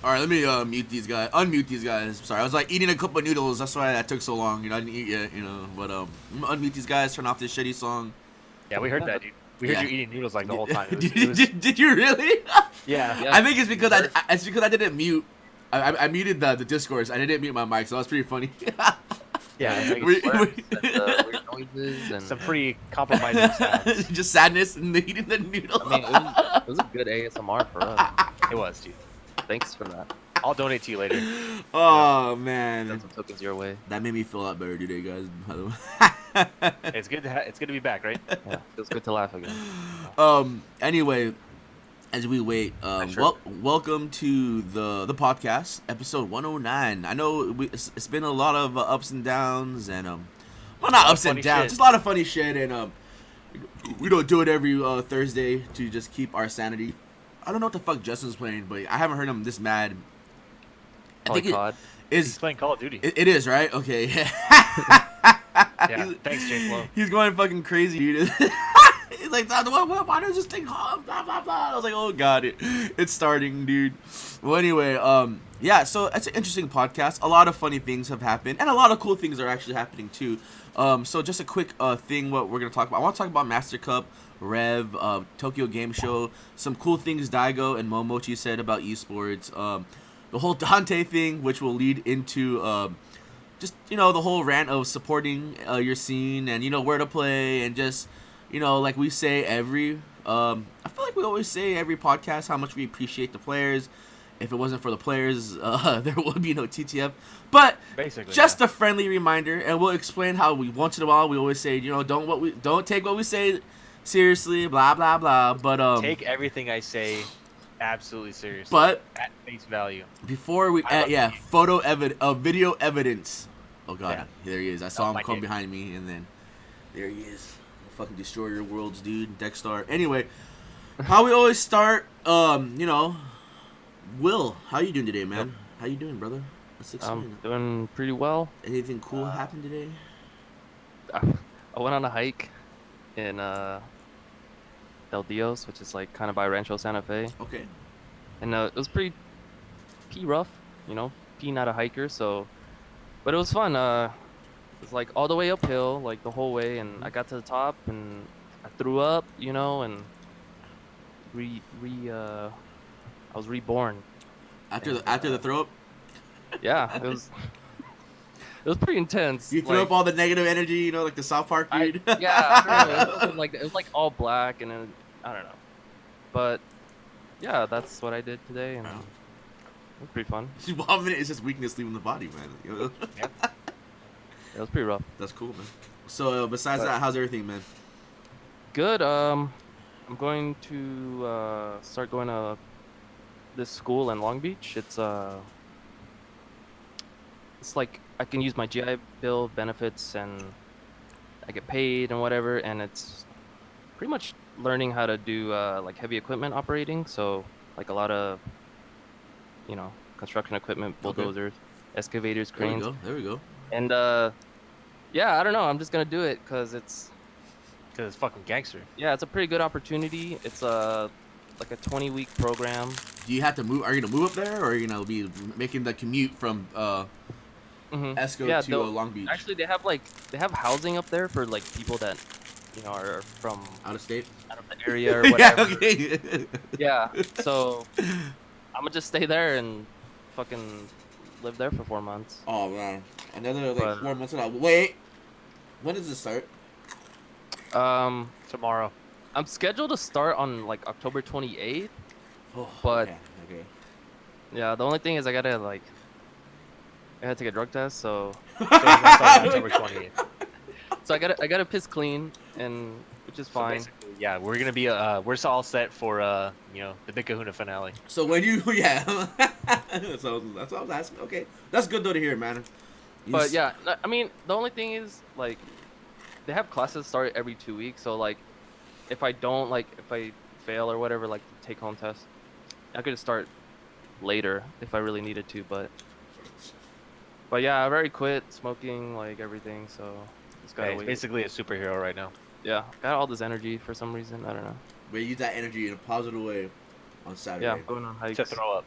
All right, let me mute these guys. Unmute these guys. Sorry, I was like eating a cup of noodles. That's why that took so long. You know, I didn't eat yet. You know, but unmute these guys. Turn off this shitty song. Yeah, we heard that, dude. We heard Yeah. you eating noodles like the whole time. Did you really? Yeah. I think it's because I didn't mute. I muted the discourse. I didn't mute my mic, so that was pretty funny. Yeah, We- Weird noises and some pretty compromising sounds. Just sadness and eating the noodle. I mean, it was a good ASMR for us. It was, dude. Thanks for that. I'll donate to you later. Oh man, Send some tokens your way. that made me feel a lot better today, guys. By the way. It's good to be back, right? Yeah, feels good to laugh again. Anyway, as we wait, Sure. welcome to the podcast, episode 109. I know it's been a lot of ups and downs, and well, not ups and funny downs, shit. just a lot of funny shit, and we don't do it every Thursday to just keep our sanity. I don't know what the fuck Justin's playing, but I haven't heard him this mad. I think COD. it He's is. playing Call of Duty. It is, right? Okay. Yeah, thanks, Jay Flo. He's going fucking crazy, dude. He's like, why does this thing blah blah blah? I was like, oh god, it's starting, dude. Well, anyway, yeah. So it's an interesting podcast. A lot of funny things have happened, and a lot of cool things are actually happening too. So just a quick thing, what we're gonna talk about. I want to talk about Master Cup, Rev, Tokyo Game Show, some cool things Daigo and Momochi said about esports. The whole Dante thing, which will lead into just, you know, the whole rant of supporting your scene and, you know, where to play and just, you know, like we say every I feel like we always say every podcast how much we appreciate the players. If it wasn't for the players, there would be no TTF. But Basically, just a friendly reminder, and we'll explain how we once in a while we always say, you know, don't take what we say seriously, blah blah blah. But take everything I say absolutely seriously. But at face value. before we video evidence. Oh god, Yeah. there he is. I saw him my come dick. behind me, and then there he is. Fucking destroy your worlds, dude. Dexstar. Anyway, how we always start. You know, Will, how you doing today, man? How you doing, brother? Let's explain. I'm doing pretty well. Anything cool happened today? I went on a hike in Del Dios, which is like kind of by Rancho Santa Fe, Okay. and it was pretty rough, you know. Not a hiker, so, but it was fun. It was like all the way uphill, like the whole way, and I got to the top, and I threw up, you know, and I was reborn. After the throw up, Yeah, it was pretty intense. you threw up all the negative energy, you know, like the South Park dude. Yeah, I don't know. It was like all black, and then, I don't know. But yeah, that's what I did today, and it was pretty fun. Vomiting is just weakness leaving the body, man. You know? It was pretty rough. That's cool, man. So besides that, how's everything, man? Good. I'm going to start going to this school in Long Beach. It's like I can use my GI Bill benefits, and I get paid and whatever, and it's pretty much learning how to do like heavy equipment operating. So like a lot of, you know, construction equipment, Okay. bulldozers, excavators, There we cranes, go. There we go. and yeah, I don't know. I'm just gonna do it because it's fucking gangster. yeah, it's a pretty good opportunity. It's like a 20-week program. Do you have to move? Are you gonna move up there, or are you gonna be making the commute from Esco Yeah, to they'll- Long Beach? Actually, they have housing up there for like people that, you know, are from Out of state. out of the area or Yeah. whatever. Okay. Yeah, so I'm gonna just stay there and fucking live there for 4 months. Oh man, another like But- 4 months. Wait, when does this start? Tomorrow. I'm scheduled to start on like October 28th. Oh, But- okay. Yeah, the only thing is I gotta take a drug test, so So it's gonna start on October 28th. I gotta piss clean, and which is So fine. basically, yeah, we're gonna be we're all set for you know, the Big Kahuna finale. So when you so that's what I was asking. Okay, that's good though to hear, man. But yeah, I mean, the only thing is like they have classes start every 2 weeks, so like if I fail or whatever, like take home test, I could start later if I really needed to, but yeah, I've already quit smoking, like everything, so just gotta Hey, he's wait. basically a superhero right now. Yeah, got all this energy for some reason, I don't know. we use that energy in a positive way on Saturday. Yeah, I'm going on hikes. To throw up.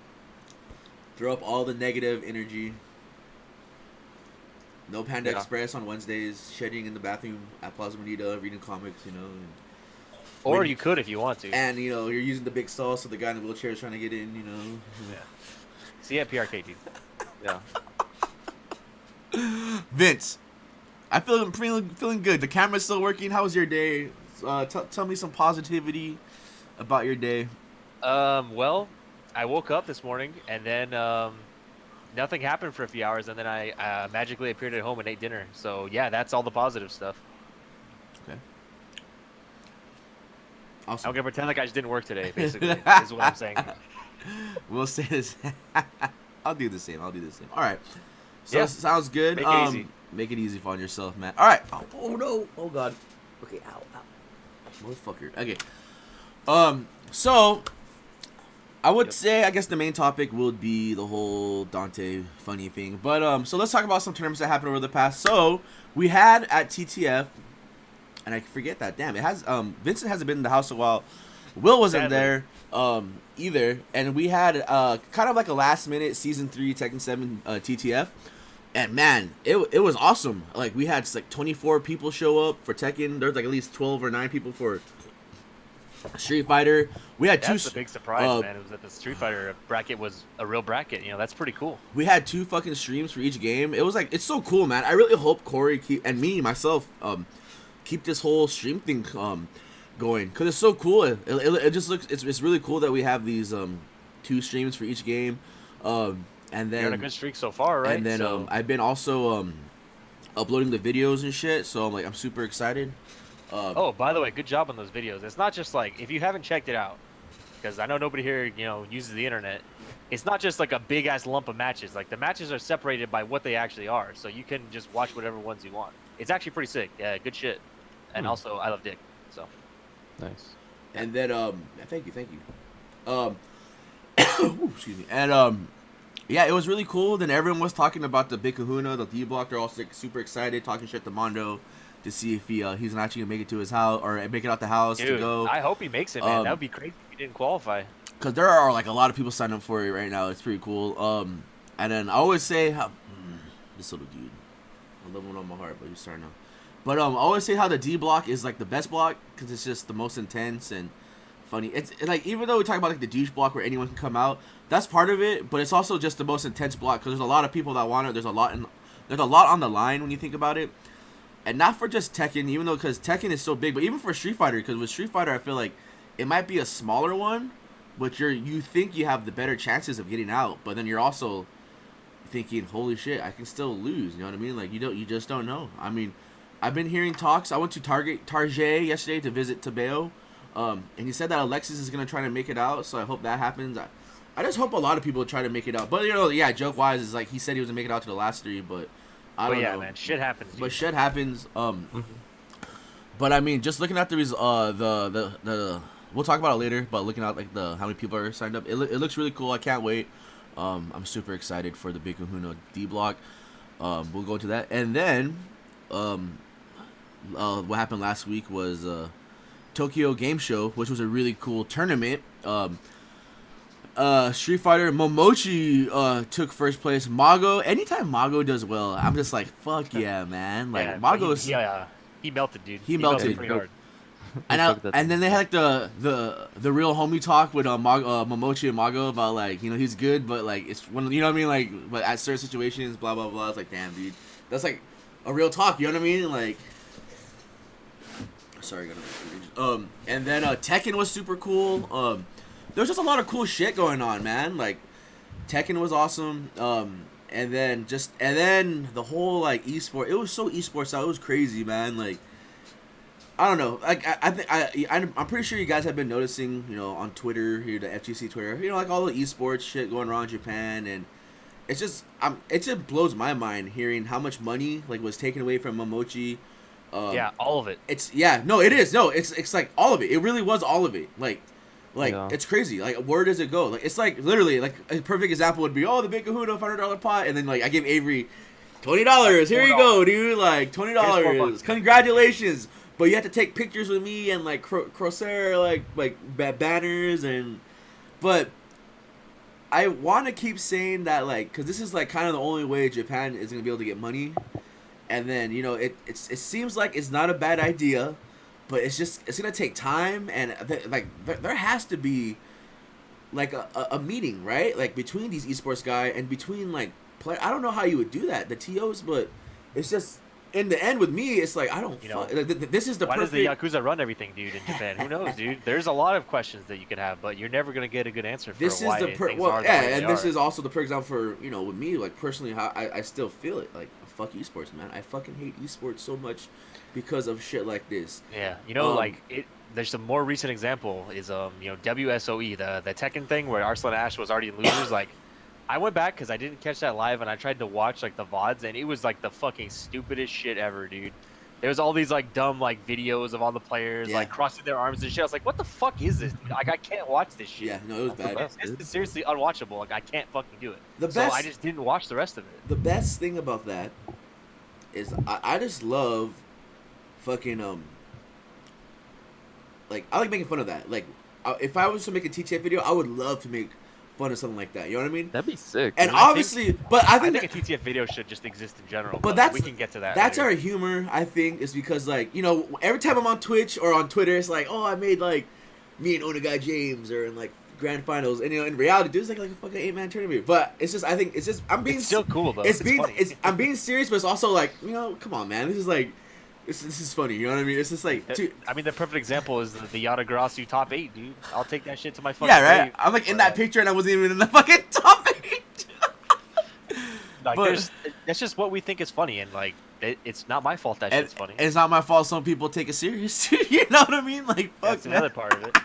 Throw up all the negative energy. No Panda Yeah. Express on Wednesdays. Shedding in the bathroom at Plaza Bonita, reading comics, you know. Or Wait. you could if you want to. And, you know, you're using the big stall, so the guy in the wheelchair is trying to get in, you know. Yeah. See you at PRK, dude. Yeah. Vince, I'm feeling good. The camera's still working. How was your day? Tell me some positivity about your day. Well, I woke up this morning and then nothing happened for a few hours, and then I magically appeared at home and ate dinner. So yeah, that's all the positive stuff. Okay. I'm Awesome. gonna pretend like I just didn't work today. Basically, is what I'm saying. We'll say this. I'll do the same. All right. So Yeah. sounds good. Make it easy. Make it easy on yourself, man. All right. Oh no. Oh god. Okay. Ow. Motherfucker. Okay. So I would say, I guess the main topic would be the whole Dante funny thing. But so let's talk about some tournaments that happened over the past. So we had at TTF, and I forget that. Damn, it has Vincent hasn't been in the house a while. Will wasn't Sadly. there either, and we had kind of like a last minute season 3 Tekken 7 TTF. And man, it was awesome. Like we had like 24 people show up for Tekken. There's like at least 12 or 9 people for Street Fighter. We had That's the big surprise, man. It was that the Street Fighter bracket was a real bracket. You know, that's pretty cool. We had 2 fucking streams for each game. It was like, it's so cool, man. I really hope Corey and myself keep this whole stream thing going, because it's so cool. It just looks, it's really cool that we have these 2 streams for each game. And then You're on a good streak so far, right? And then So, I've been also uploading the videos and shit, so I'm super excited. oh, by the way, good job on those videos. It's not just like, if you haven't checked it out, because I know nobody here, you know, uses the internet. It's not just like a big ass lump of matches. Like the matches are separated by what they actually are, so you can just watch whatever ones you want. It's actually pretty sick. Yeah, good shit. And also, I love Dick. So Nice. And then thank you. Ooh, excuse me. And yeah, it was really cool. Then everyone was talking about the Big Kahuna, the D Block. They're all super excited, talking shit to Mondo to see if he's not actually gonna make it to his house or make it out the house dude, to go. I hope he makes it, man. That would be crazy if he didn't qualify. Because there are like a lot of people signed up for it right now. It's pretty cool. And then I always say how this little dude, I love him on my heart, but he's starting out. But I always say how the D Block is like the best block because it's just the most intense and funny. It's like, even though we talk about like the douche block where anyone can come out, that's part of it. But it's also just the most intense block because there's a lot of people that want it. There's a lot on the line when you think about it, and not for just Tekken, even though because Tekken is so big, but even for Street Fighter, because with Street Fighter I feel like it might be a smaller one, but you think you have the better chances of getting out, but then you're also thinking, holy shit, I can still lose. You know what I mean? Like you just don't know. I mean, I've been hearing talks. I went to Target yesterday to visit Tabeo, and he said that Alexis is gonna try to make it out. So I hope that happens. I just hope a lot of people try to make it out. But you know, yeah, joke wise is like he said he was gonna make it out to the last 3, but I don't know. Man, shit happens. Dude. But shit happens. But I mean, just looking at the we'll talk about it later. But looking at like how many people are signed up, it looks really cool. I can't wait. I'm super excited for the Big Kahuna D Block. We'll go into that, and then what happened last week was Tokyo Game Show, which was a really cool tournament. Street Fighter Momochi took first place. Mago, anytime Mago does well, I'm just like, fuck yeah, man. Like, yeah, Mago's he melted, dude. He melted. pretty hard. and then they had like the real homie talk with Momochi and Mago about like, you know, he's good, but like it's when, you know what I mean, like, but at certain situations, blah blah blah. It's like, damn, dude, that's like a real talk. You know what I mean? Like, sorry, and then Tekken was super cool. There was just a lot of cool shit going on, man. Like, Tekken was awesome. And then the whole like esport, it was so esports style. It was crazy, man. Like, I don't know. Like, I'm pretty sure you guys have been noticing, you know, on Twitter here, the FGC Twitter, you know, like all the esports shit going around in Japan, and it just blows my mind hearing how much money like was taken away from Momochi. Yeah, all of it. It's like all of it. It really was all of it. Like, It's crazy. Like, where does it go? Like, it's like literally like a perfect example would be, the Big Kahuna $500 pot, and then like I give Avery $20. Here you go, dude. Like $20. Congratulations. But you have to take pictures with me and like Crosshair, like banners, and but I want to keep saying that, like, because this is like kind of the only way Japan is gonna be able to get money, and then it seems like it's not a bad idea, but it's gonna take time, and there has to be like a meeting, right? Like between these esports guy and between like play. I don't know how you would do that, the TOs, but it's just in the end with me, it's like I don't. This is the Why perfect. does the Yakuza run everything, dude, in Japan? Who knows, dude? There's a lot of questions that you could have, but you're never gonna get a good answer for This is why the things well, are the yeah, way they and this are. is also the perfect example for with me, like personally, how I still feel it. Like fuck esports, man. I fucking hate esports so much because of shit like this. Yeah, there's a more recent example is WSOE, the Tekken thing where Arslan Ash was already in losers. Like, I went back because I didn't catch that live and I tried to watch like the VODs and it was like the fucking stupidest shit ever, dude. There was all these like dumb like videos of all the players like crossing their arms and shit. I was like, what the fuck is this, dude? Like, I can't watch this shit. Yeah, no, it was bad. This is seriously unwatchable. Like, I can't fucking do it. The So best, I just didn't watch the rest of it. the best thing about that is I just love fucking like I like making fun of that. Like if I was to make a TTF video, I would love to make fun of something like that. You know what I mean? That'd be sick. And dude. obviously, I think a TTF video should just exist in general. But that's we can get to that. That's later. our humor, I think, is because like every time I'm on Twitch or on Twitter, it's like, oh, I made like me and Onagai James or in like grand finals, and in reality, dude, it's like a fucking 8-man tournament. But it's just, I think it's just I'm being It's still cool though. I'm being serious, but it's also like come on, man, this is like. This is funny, you know what I mean? It's just like, dude. I mean, the perfect example is the Yatagarasu top 8, dude. I'll take that shit to my fucking Yeah, right. grave. I'm like in that picture, and I wasn't even in the fucking top 8. Like, But that's just what we think is funny, and like, it's not my fault that shit's funny. it's not my fault. Some people take it serious. You know what I mean? Like, fuck, That's man. another part of it.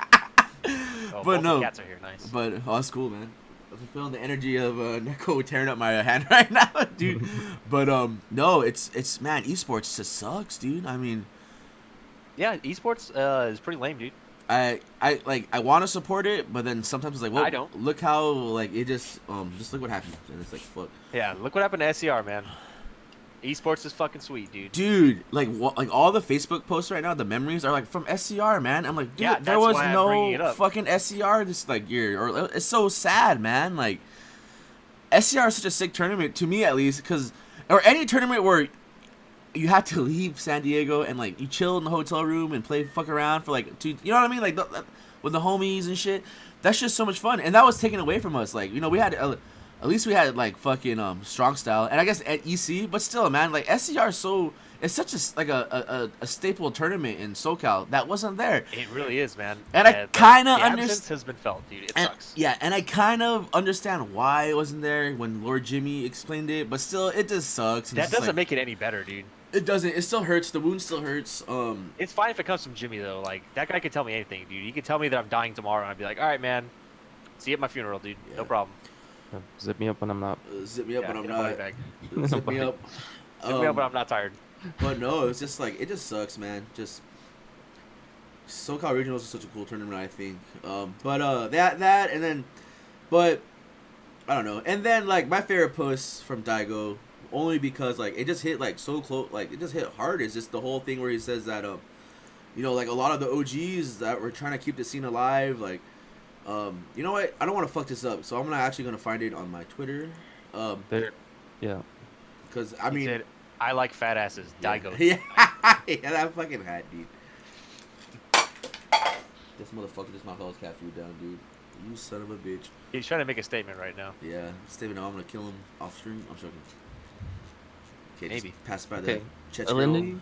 Oh, But both no. the cats are here, nice. But that's cool, man. I'm feeling the energy of Neko tearing up my hand right now, dude. But no, it's man, esports just sucks, dude. I mean, Yeah, esports is pretty lame, dude. I want to support it, but then sometimes it's like, well, I don't. look how like it just look what happens, and it's like, fuck. Yeah, look what happened to SCR, man. Esports is fucking sweet, dude. Dude, like like all the Facebook posts right now, the memories are like from SCR, man. I'm like, dude, Yeah, there that's was why I'm bringing it no up. fucking SCR this like year, or it's so sad, man. Like SCR is such a sick tournament to me, at least, or any tournament where you had to leave San Diego and like you chill in the hotel room and play fuck around for like 2, you know what I mean, like with the homies and shit. That's just so much fun, and that was taken away from us. Like we had. At least we had like fucking strong style, and I guess at EC, but still, man, like SCR it's such a staple tournament in SoCal that wasn't there. It really is, man. And I kind of the absence understand. has been felt, dude. It And, sucks. yeah, and I kind of understand why it wasn't there when Lord Jimmy explained it, but still, it just sucks. That doesn't make it any better, dude. It doesn't. It still hurts. The wound still hurts. It's fine if it comes from Jimmy though. Like, that guy could tell me anything, dude. He could tell me that I'm dying tomorrow, and I'd be like, all right, man, see you at my funeral, dude. Yeah. No problem. Zip me up when I'm not. Zip me up Yeah, when I'm get a body not. bag. Zip me up. Zip me up when I'm not tired. But no, it's just like it just sucks, man. Just SoCal Regionals is such a cool tournament, I think. But that and then, but I don't know. And then like my favorite post from Daigo, only because like it just hit like so close, like it just hit hard. Is just the whole thing where he says that like a lot of the OGs that were trying to keep the scene alive, like. You know what? I don't want to fuck this up, so I'm actually gonna find it on my Twitter. Yeah. Because I He mean, said, I like fat asses. Daigo. Yeah, yeah, that fucking hat, dude. This motherfucker just knocked all his cat food down, dude. You son of a bitch. He's trying to make a statement right now. Yeah, Steven, I'm gonna kill him off stream. I'm joking. Okay, Maybe. just pass by Okay. the Chechiro.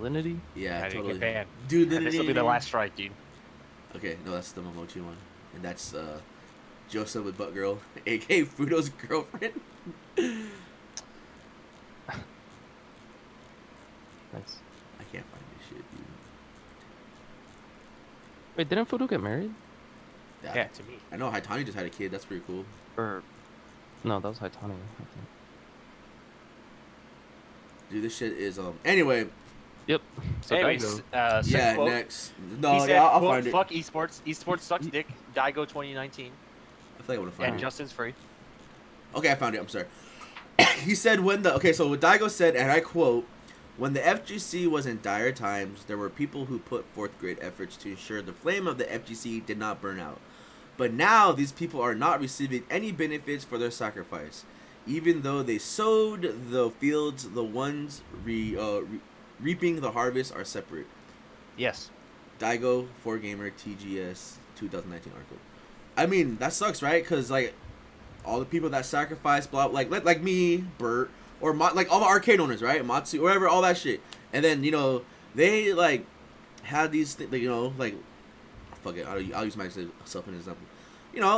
Alinity? Yeah, I didn't totally. get banned. Dude, And this will be the last strike, dude. Okay, no, that's the Momochi one, and that's Joseph with Butt Girl, aka Fudo's girlfriend. Nice. I can't find this shit, dude. Wait, didn't Fudo get married? Yeah, to me. I know Haitani just had a kid. That's pretty cool. Or no, that was Haitani. I think. Dude, this shit is Anyway, Yep. So Anyways, Daigo. second yeah. quote, Next, he no, said, yeah, I'll quote, find it. fuck esports. Esports sucks dick. Daigo 2019. I feel like I want to find And it. Justin's free. Okay, I found it. I'm sorry. He said so what Daigo said, and I quote, "When the FGC was in dire times, there were people who put forth great efforts to ensure the flame of the FGC did not burn out. But now these people are not receiving any benefits for their sacrifice, even though they sowed the fields. The ones reaping the harvest are separate. Yes. Daigo 4Gamer TGS 2019 article. I mean, that sucks, right? Because like all the people that sacrifice, blah, like me, Bert, or like all the arcade owners, right? Matsu, whatever, all that shit. And then they like had these, like fuck it, I'll use myself as an example.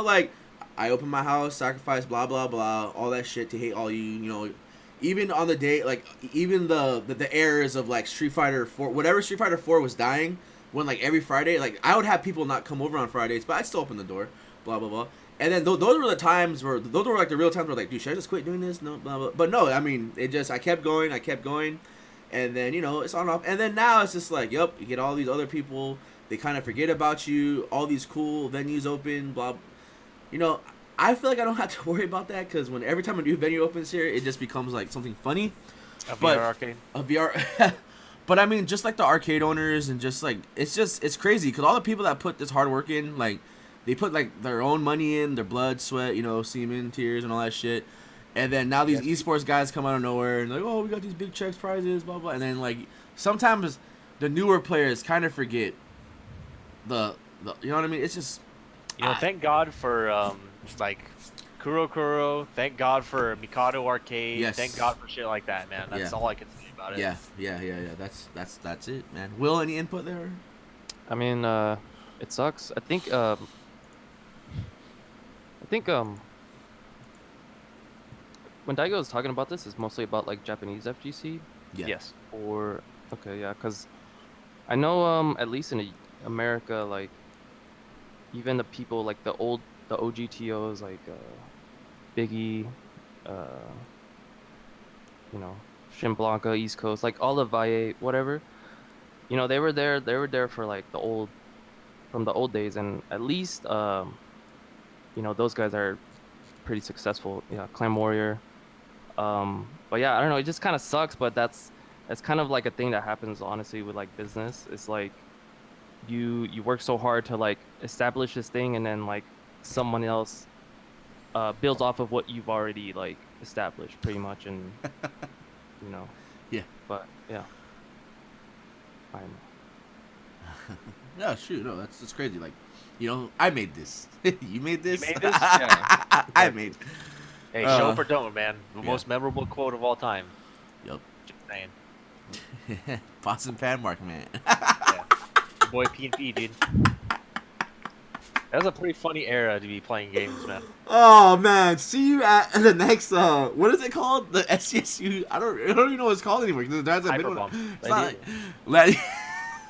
Like I open my house, sacrifice, blah blah blah, all that shit to hate all you. Even on the day, like even the errors of like Street Fighter 4, whatever Street Fighter 4 was dying, when like every Friday, like I would have people not come over on Fridays, but I'd still open the door, blah blah blah. And then those were the times where those were like the real times where like, dude, should I just quit doing this? No, blah blah. But no, I mean, I kept going, and then it's on and off. And then now it's just like, yep, you get all these other people, they kind of forget about you. All these cool venues open, blah. I feel like I don't have to worry about that because every time a new venue opens here, it just becomes like something funny. VR arcade. A VR. But I mean, just like the arcade owners and just like it's crazy because all the people that put this hard work in, like they put like their own money in, their blood, sweat, semen, tears, and all that shit. And then now these esports guys come out of nowhere and like, oh, we got these big checks, prizes, blah blah. And then like sometimes the newer players kind of forget the you know what I mean? It's just thank God for like Kuro. Thank God for Mikado Arcade. Yes. Thank God for shit like that, man. That's all I can say about it. Yeah. That's it, man. Will, any input there? I mean, it sucks. I think when Daigo was talking about this, it's mostly about like Japanese FGC. Yeah. Yes. Or okay, yeah, because I know at least in America, like even the people like the OGTOs like Biggie, Shin Blanca, East Coast, like all the Valle, whatever. They were there for like from the old days, and at least those guys are pretty successful. Yeah, Clan Warrior. But yeah, I don't know. It just kind of sucks, but that's kind of like a thing that happens honestly with like business. It's like you work so hard to like establish this thing, and then like someone else builds off of what you've already like established pretty much, and Yeah. But yeah, I know. Yeah, shoot, no, that's crazy. Like, I made this. You made this. You made this? Yeah. I made. Hey, show up or don't, man. The Yeah. most memorable quote of all time. Yup. Just saying. Boston Pan Mark, man. Yeah. Your boy P&P, dude. That was a pretty funny era to be playing games, man. Oh man, see you at the next. What is it called? The SCSU. I don't even know what it's called anymore. There's a big one. Hyperbomb. It's not like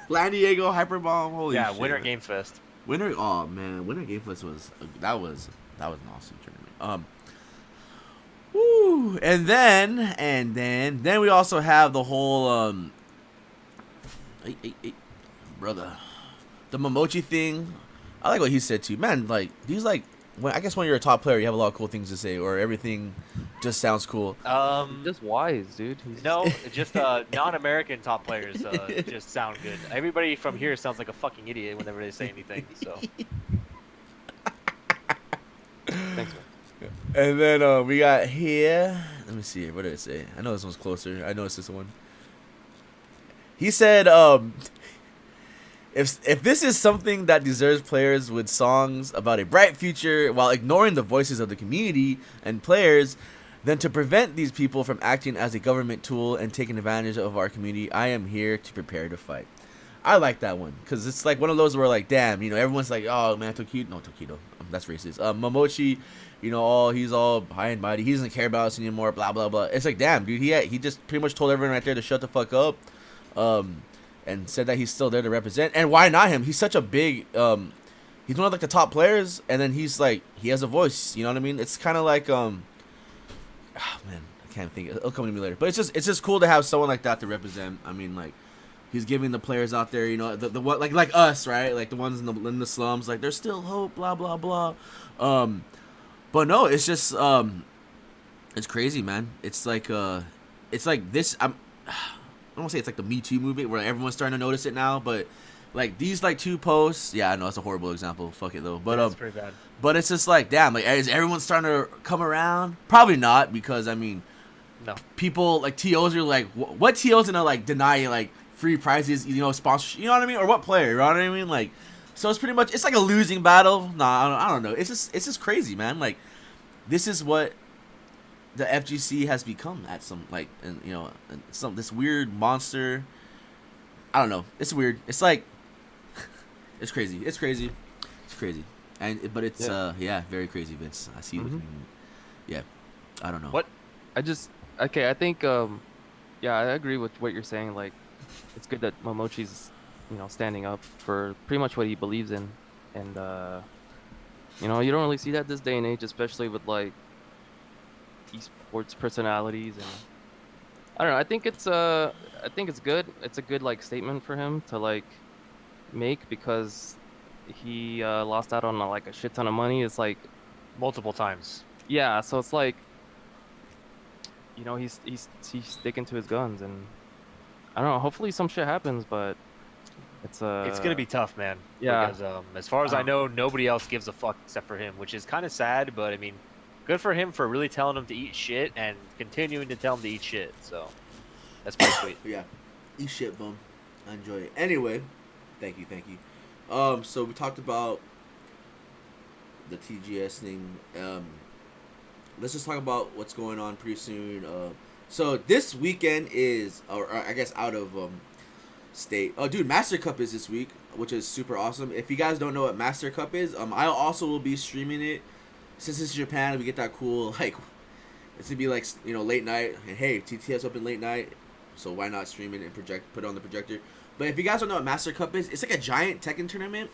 San Diego Hyperbomb. Holy Yeah, shit. Winter Game Fest. Winter. Oh man, Winter Game Fest was an awesome tournament. Woo, and then we also have the whole brother, the Momochi thing. I like what he said too, man. Like he's like, I guess when you're a top player, you have a lot of cool things to say, or everything just sounds cool. Just wise, dude. No, just non-American top players just sound good. Everybody from here sounds like a fucking idiot whenever they say anything. So. Thanks, man. And then we got here. Let me see. What did it say? I know this one's closer. I know it's this one. He said, If this is something that deserves players with songs about a bright future while ignoring the voices of the community and players, then to prevent these people from acting as a government tool and taking advantage of our community, I am here to prepare to fight. I like that one because it's like one of those where like, damn, everyone's like, oh man, Tokido, that's racist. Momochi, he's all high and mighty. He doesn't care about us anymore. Blah blah blah. It's like, damn, dude, he just pretty much told everyone right there to shut the fuck up. And said that he's still there to represent. And why not him? He's such a big, he's one of like the top players, and then he's like, he has a voice, you know what I mean? It's kind of like, man, I can't think, it'll come to me later. But it's just cool to have someone like that to represent. I mean, like, he's giving the players out there, the what, like us, right? Like the ones in the slums, like there's still hope, blah, blah, blah. But no, it's just, it's crazy, man. It's like this, I don't want to say it's like the Me Too movement where everyone's starting to notice it now, but like these like 2 posts. Yeah, I know it's a horrible example. Fuck it though. But That's pretty bad. but it's just like, damn, like is everyone starting to come around? Probably not, because I mean, No. people like TOs are like, what TOs gonna like deny like free prizes, you know, sponsorship, you know what I mean, or what player, you know what I mean, like, so it's pretty much, it's like a losing battle. Nah, I don't know. It's just crazy, man. Like, this is what the FGC has become at some like, and you know, some this weird monster. I don't know. It's weird. It's like, it's crazy. It's crazy. It's crazy. And but it's yeah, very crazy, Vince. I see you looking. Yeah, I don't know. What? I think yeah, I agree with what you're saying. Like, it's good that Momochi's, you know, standing up for pretty much what he believes in, and you know, you don't really see that this day and age, especially with like esports personalities. And I don't know. I think it's good. It's a good like statement for him to like make, because he lost out on like a shit ton of money. It's like, Multiple times. yeah, so it's like, you know, he's sticking to his guns, and I don't know. Hopefully, some shit happens, but it's gonna be tough, man. Yeah. Because as far as I know, nobody else gives a fuck except for him, which is kind of sad. But I mean, good for him for really telling him to eat shit and continuing to tell him to eat shit. So that's pretty sweet. Yeah, eat shit, bum. I enjoy it. Anyway, thank you. So we talked about the TGS thing. Let's just talk about what's going on pretty soon. So this weekend is, or I guess out of state. Oh, dude, Master Cup is this week, which is super awesome. If you guys don't know what Master Cup is, I also will be streaming it. Since it's Japan, we get that cool, like, it's gonna be like, you know, late night. And hey, TTS open late night, so why not stream it and put it on the projector? But if you guys don't know what Master Cup is, it's like a giant Tekken tournament,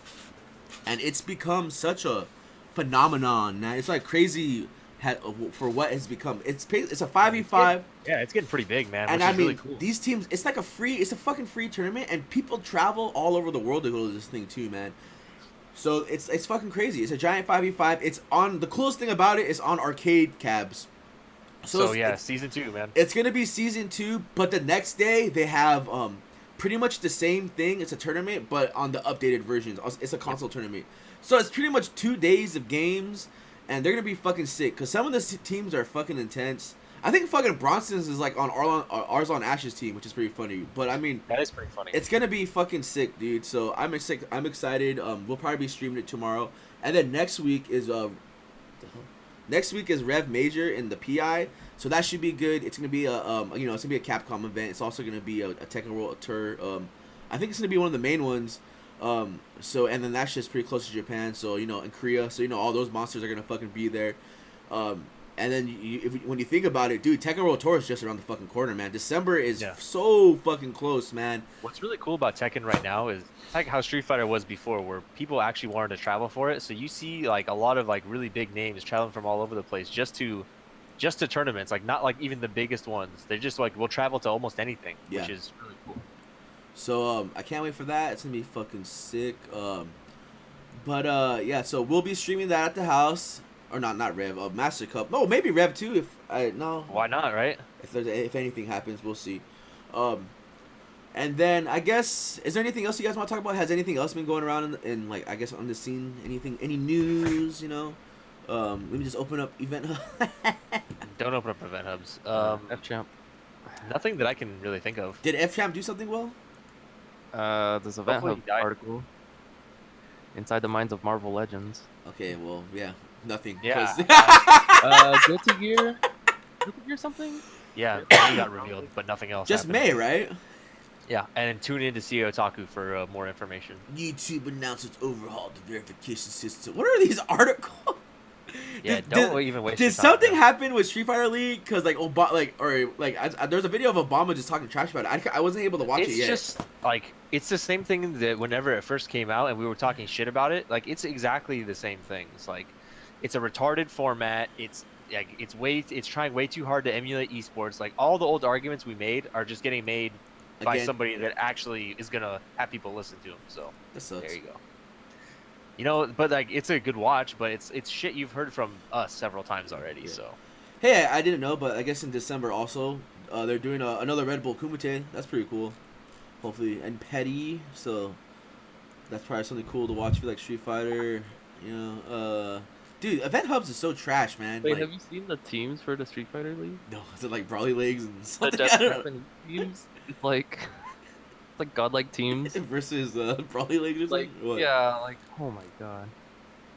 and it's become such a phenomenon. Now it's like crazy for what it's become. It's a 5v5. Yeah, it's getting pretty big, man. And Which I is mean, really cool. these teams, it's a fucking free tournament, and people travel all over the world to go to this thing too, man. So it's fucking crazy. It's a giant 5v5. It's on, the coolest thing about it is on arcade cabs. So yeah, season 2, man. It's gonna be season 2, but the next day they have pretty much the same thing. It's a tournament, but on the updated versions. It's a console tournament. So it's pretty much 2 days of games, and they're gonna be fucking sick. Cause some of the teams are fucking intense. I think fucking Bronson's is like on Arzon Ash's team, which is pretty funny. But I mean, That is pretty funny. it's gonna be fucking sick, dude. So I'm excited. We'll probably be streaming it tomorrow, and then next week is Rev Major in the PI. So that should be good. It's gonna be a you know, it's gonna be a Capcom event. It's also gonna be a Tekken World Tour. I think it's gonna be one of the main ones. So, and then that's just pretty close to Japan. So, you know, in Korea. So, you know, all those monsters are gonna fucking be there. And then when you think about it, dude, Tekken World Tour is just around the fucking corner, man. December is so fucking close, man. What's really cool about Tekken right now is it's like how Street Fighter was before, where people actually wanted to travel for it. So you see like a lot of like really big names traveling from all over the place just to tournaments, like not like even the biggest ones. They're just like, we'll travel to almost anything, which is really cool. So I can't wait for that. It's gonna be fucking sick. But yeah, so we'll be streaming that at the house. Or not Rev, Master Cup. No, maybe Rev too. Why not, right? If anything happens, we'll see. And then I guess, is there anything else you guys want to talk about? Has anything else been going around in like, I guess, on the scene? Any news? You know, let me just open up Event Hub. Don't open up event hubs. F-Champ. Nothing that I can really think of. Did F-Champ do something well? There's Event Hopefully Hub he died. article. Inside the Minds of Marvel Legends. Okay, well, yeah, nothing. Yeah. 'cause- Guilty Gear something? Yeah, he got revealed, but nothing else. just happened. May, right? Yeah, and tune in to see Otaku for more information. YouTube announced it's overhauled the verification system. What are these articles? Yeah, don't even waste. Did your time, something man. happen with Street Fighter League? Cause like there's a video of Obama just talking trash about it. I wasn't able to watch it yet. It's just like, it's the same thing that whenever it first came out and we were talking shit about it. Like, it's exactly the same thing. It's like, it's a retarded format. It's like it's trying way too hard to emulate esports. Like, all the old arguments we made are just getting made by Again. somebody that actually is gonna have people listen to them. So That sucks. there you go. You know, but like, it's a good watch, but it's shit you've heard from us several times already. Yeah. So Hey, I didn't know, but I guess in December also, they're doing another Red Bull Kumite. That's pretty cool. Hopefully, and Petty. So, That's probably something cool to watch for like Street Fighter. You know, dude, Event Hubs is so trash, man. Wait, like, have you seen the teams for the Street Fighter League? no, is it like Brawly Legs and The something? I don't know. Japanese teams? It's like godlike teams. Versus Brawly Legs or Like something. What? yeah, like oh my god.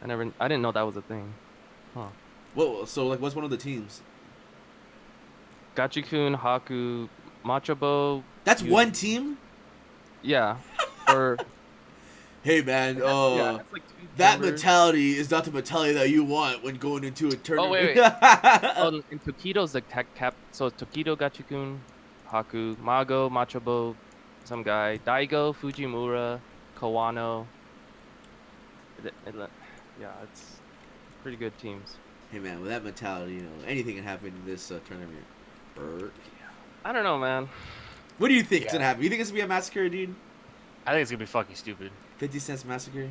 I didn't know that was a thing. Huh. Whoa, so like, what's one of the teams? Gachikun, Haku, Machobo. That's Yu- one team. Yeah. Or Hey man, yeah, that's like two that members. mentality is not the mentality that you want when going into a tournament. wait, Oh, and Tokido's the cap. So Tokido, Gachikun, Haku, Mago, Machobo, some guy, Daigo, Fujimura, Kawano. Yeah, it's pretty good teams. Hey man, with that mentality, you know, anything can happen in this tournament. Bert. I don't know, man. What do you think is Yeah. gonna happen? You think it's gonna be a massacre, dude? I think it's gonna be fucking stupid. 50 cents massacre?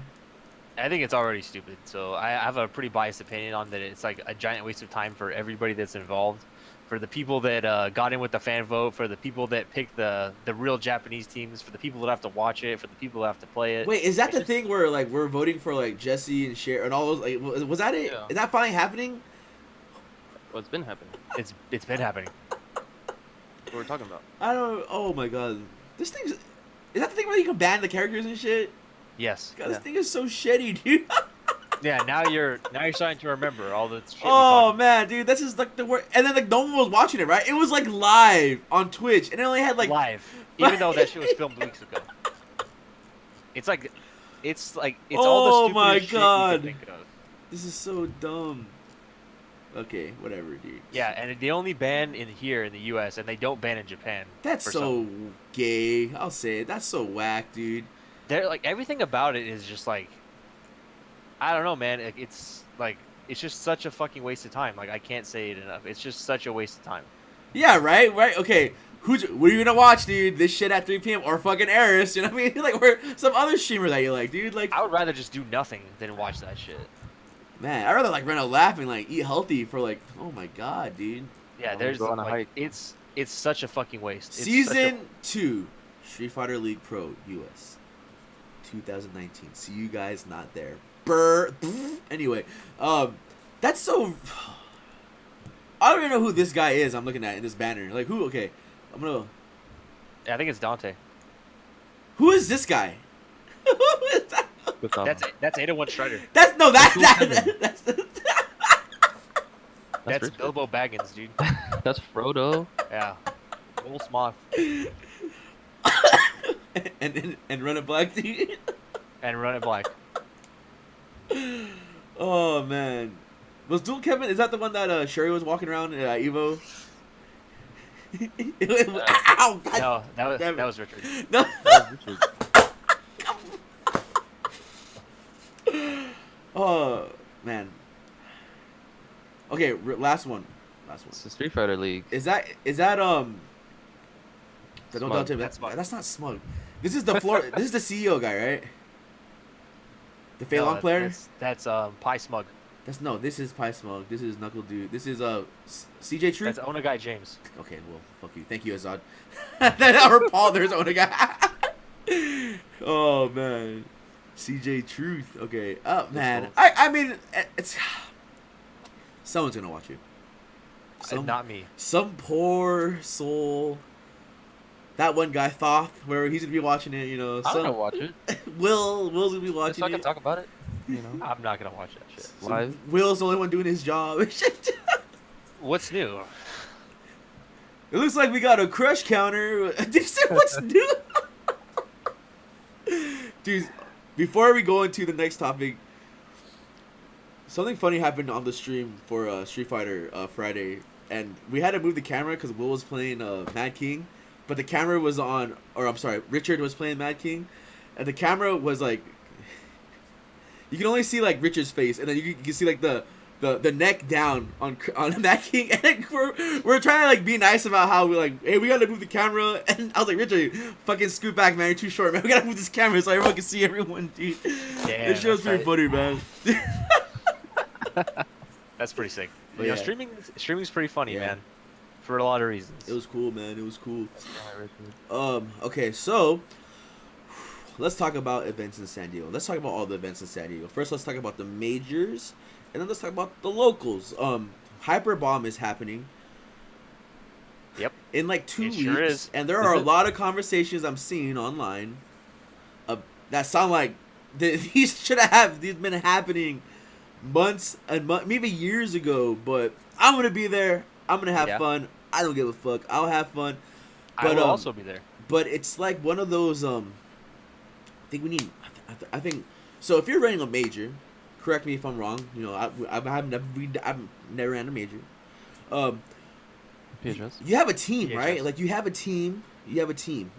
I think it's already stupid. So I have a pretty biased opinion on that. It's like a giant waste of time for everybody that's involved, for the people that got in with the fan vote, for the people that picked the real Japanese teams, for the people that have to watch it, for the people that have to play it. Wait, is that It's the just- thing where like we're voting for like Jesse and Cher and all those? Like, was that it? Yeah. Is that finally happening? What's been happening? It's been happening. What we're talking about? I don't. Oh my god, this thing's. Is that the thing where you can ban the characters and shit? Yes. God, this thing is so shitty, dude. Yeah. Now you're starting to remember all the shit. we Oh talked man, dude, this is like the worst. And then like no one was watching it, right? It was like live on Twitch, and it only had about like live, even though that shit was filmed weeks ago. It's all the Oh stupidest my shit God. you can think of. This is so dumb. Okay, whatever, dude. Yeah, and they only ban here in the U.S. and they don't ban in Japan. That's for so some- gay. I'll say it. That's so whack, dude. They're like everything about it is just like, I don't know, man. It's like it's just such a fucking waste of time. Like I can't say it enough. It's just such a waste of time. Yeah, right, right. Okay, what are you gonna watch, dude? This shit at 3 p.m. or fucking Eris? You know what I mean? Like, or some other streamer that you like, dude. Like, I would rather just do nothing than watch that shit. man, I'd rather like run out laughing, like eat healthy for like, oh my god, dude. Yeah, Oh, there's go on a like hike. it's such a fucking waste. It's Season 2, Street Fighter League Pro US, 2019. See you guys not there. Brr. Anyway, that's so. I don't even know who this guy is. I'm looking at in this banner. Like who? Okay, I'm gonna. I think it's Dante. Who is this guy? Who is that? With, That's 801 Strider. That's no that That's That's Richard. Bilbo Baggins, dude. That's Frodo. Yeah. Little Smoth and run it black, dude. and Run It Black. Oh man, was Dual Kevin? Is that the one that Sherry was walking around at Evo? Ow! God No, damn it. that was Richard. No. That was Richard. Oh man. Okay, last one. It's the Street Fighter League. Is that Don't Smug. tell me That's Smug. that's not Smug. This is the floor. This is the CEO guy, right? The Fei No, Long player. That's Pie Smug. That's no. This is Pie Smug. This is Knuckle Dude. This is CJ Truth. That's Onagai James. Okay, well, fuck you. Thank you, Azad. Or Paul, there's own guy. Oh man, CJ Truth. Okay. Oh man. I mean, it's someone's gonna watch it. Not me. Some poor soul. That one guy, Thoth, where he's gonna be watching it. You know, I'm gonna watch it. Will's gonna be Just watching so I can it. talk about it. You know. I'm not gonna watch that shit. So Live. Will's the only one doing his job. It What's new? looks like we got a crush counter. Did you say what's new? Dude, before we go into the next topic, something funny happened on the stream for Street Fighter Friday, and we had to move the camera because Will was playing Mad King, but the camera was on, or I'm sorry, Richard was playing Mad King, and the camera was like, you can only see like Richard's face, and then you can see like the neck down on Mad King, and we're trying to like be nice about how we like, hey, we gotta move the camera, and I was like, Richard, fucking scoot back, man, you're too short, man, we gotta move this camera so everyone can see everyone, dude. Yeah, This show's pretty funny, man. That's pretty sick. But You know, yeah. streaming's pretty funny, Yeah. man. For a lot of reasons. It was cool, man. It was cool. Yeah, Richard. Okay, so let's talk about events in San Diego. Let's talk about all the events in San Diego. First, let's talk about the majors, and then let's talk about the locals. Hyper Bomb is happening. Yep. In like 2 weeks, sure is. And there are a lot of conversations I'm seeing online that sound like these should have been happening months and maybe years ago. But I'm gonna be there. I'm gonna have fun. I don't give a fuck. I'll have fun. But, I will also be there. But it's like one of those. I think we need. I think so. If you're running a major, correct me if I'm wrong. You know, I've never ran a major. PHS. You have a team, PHS. right? Like you have a team.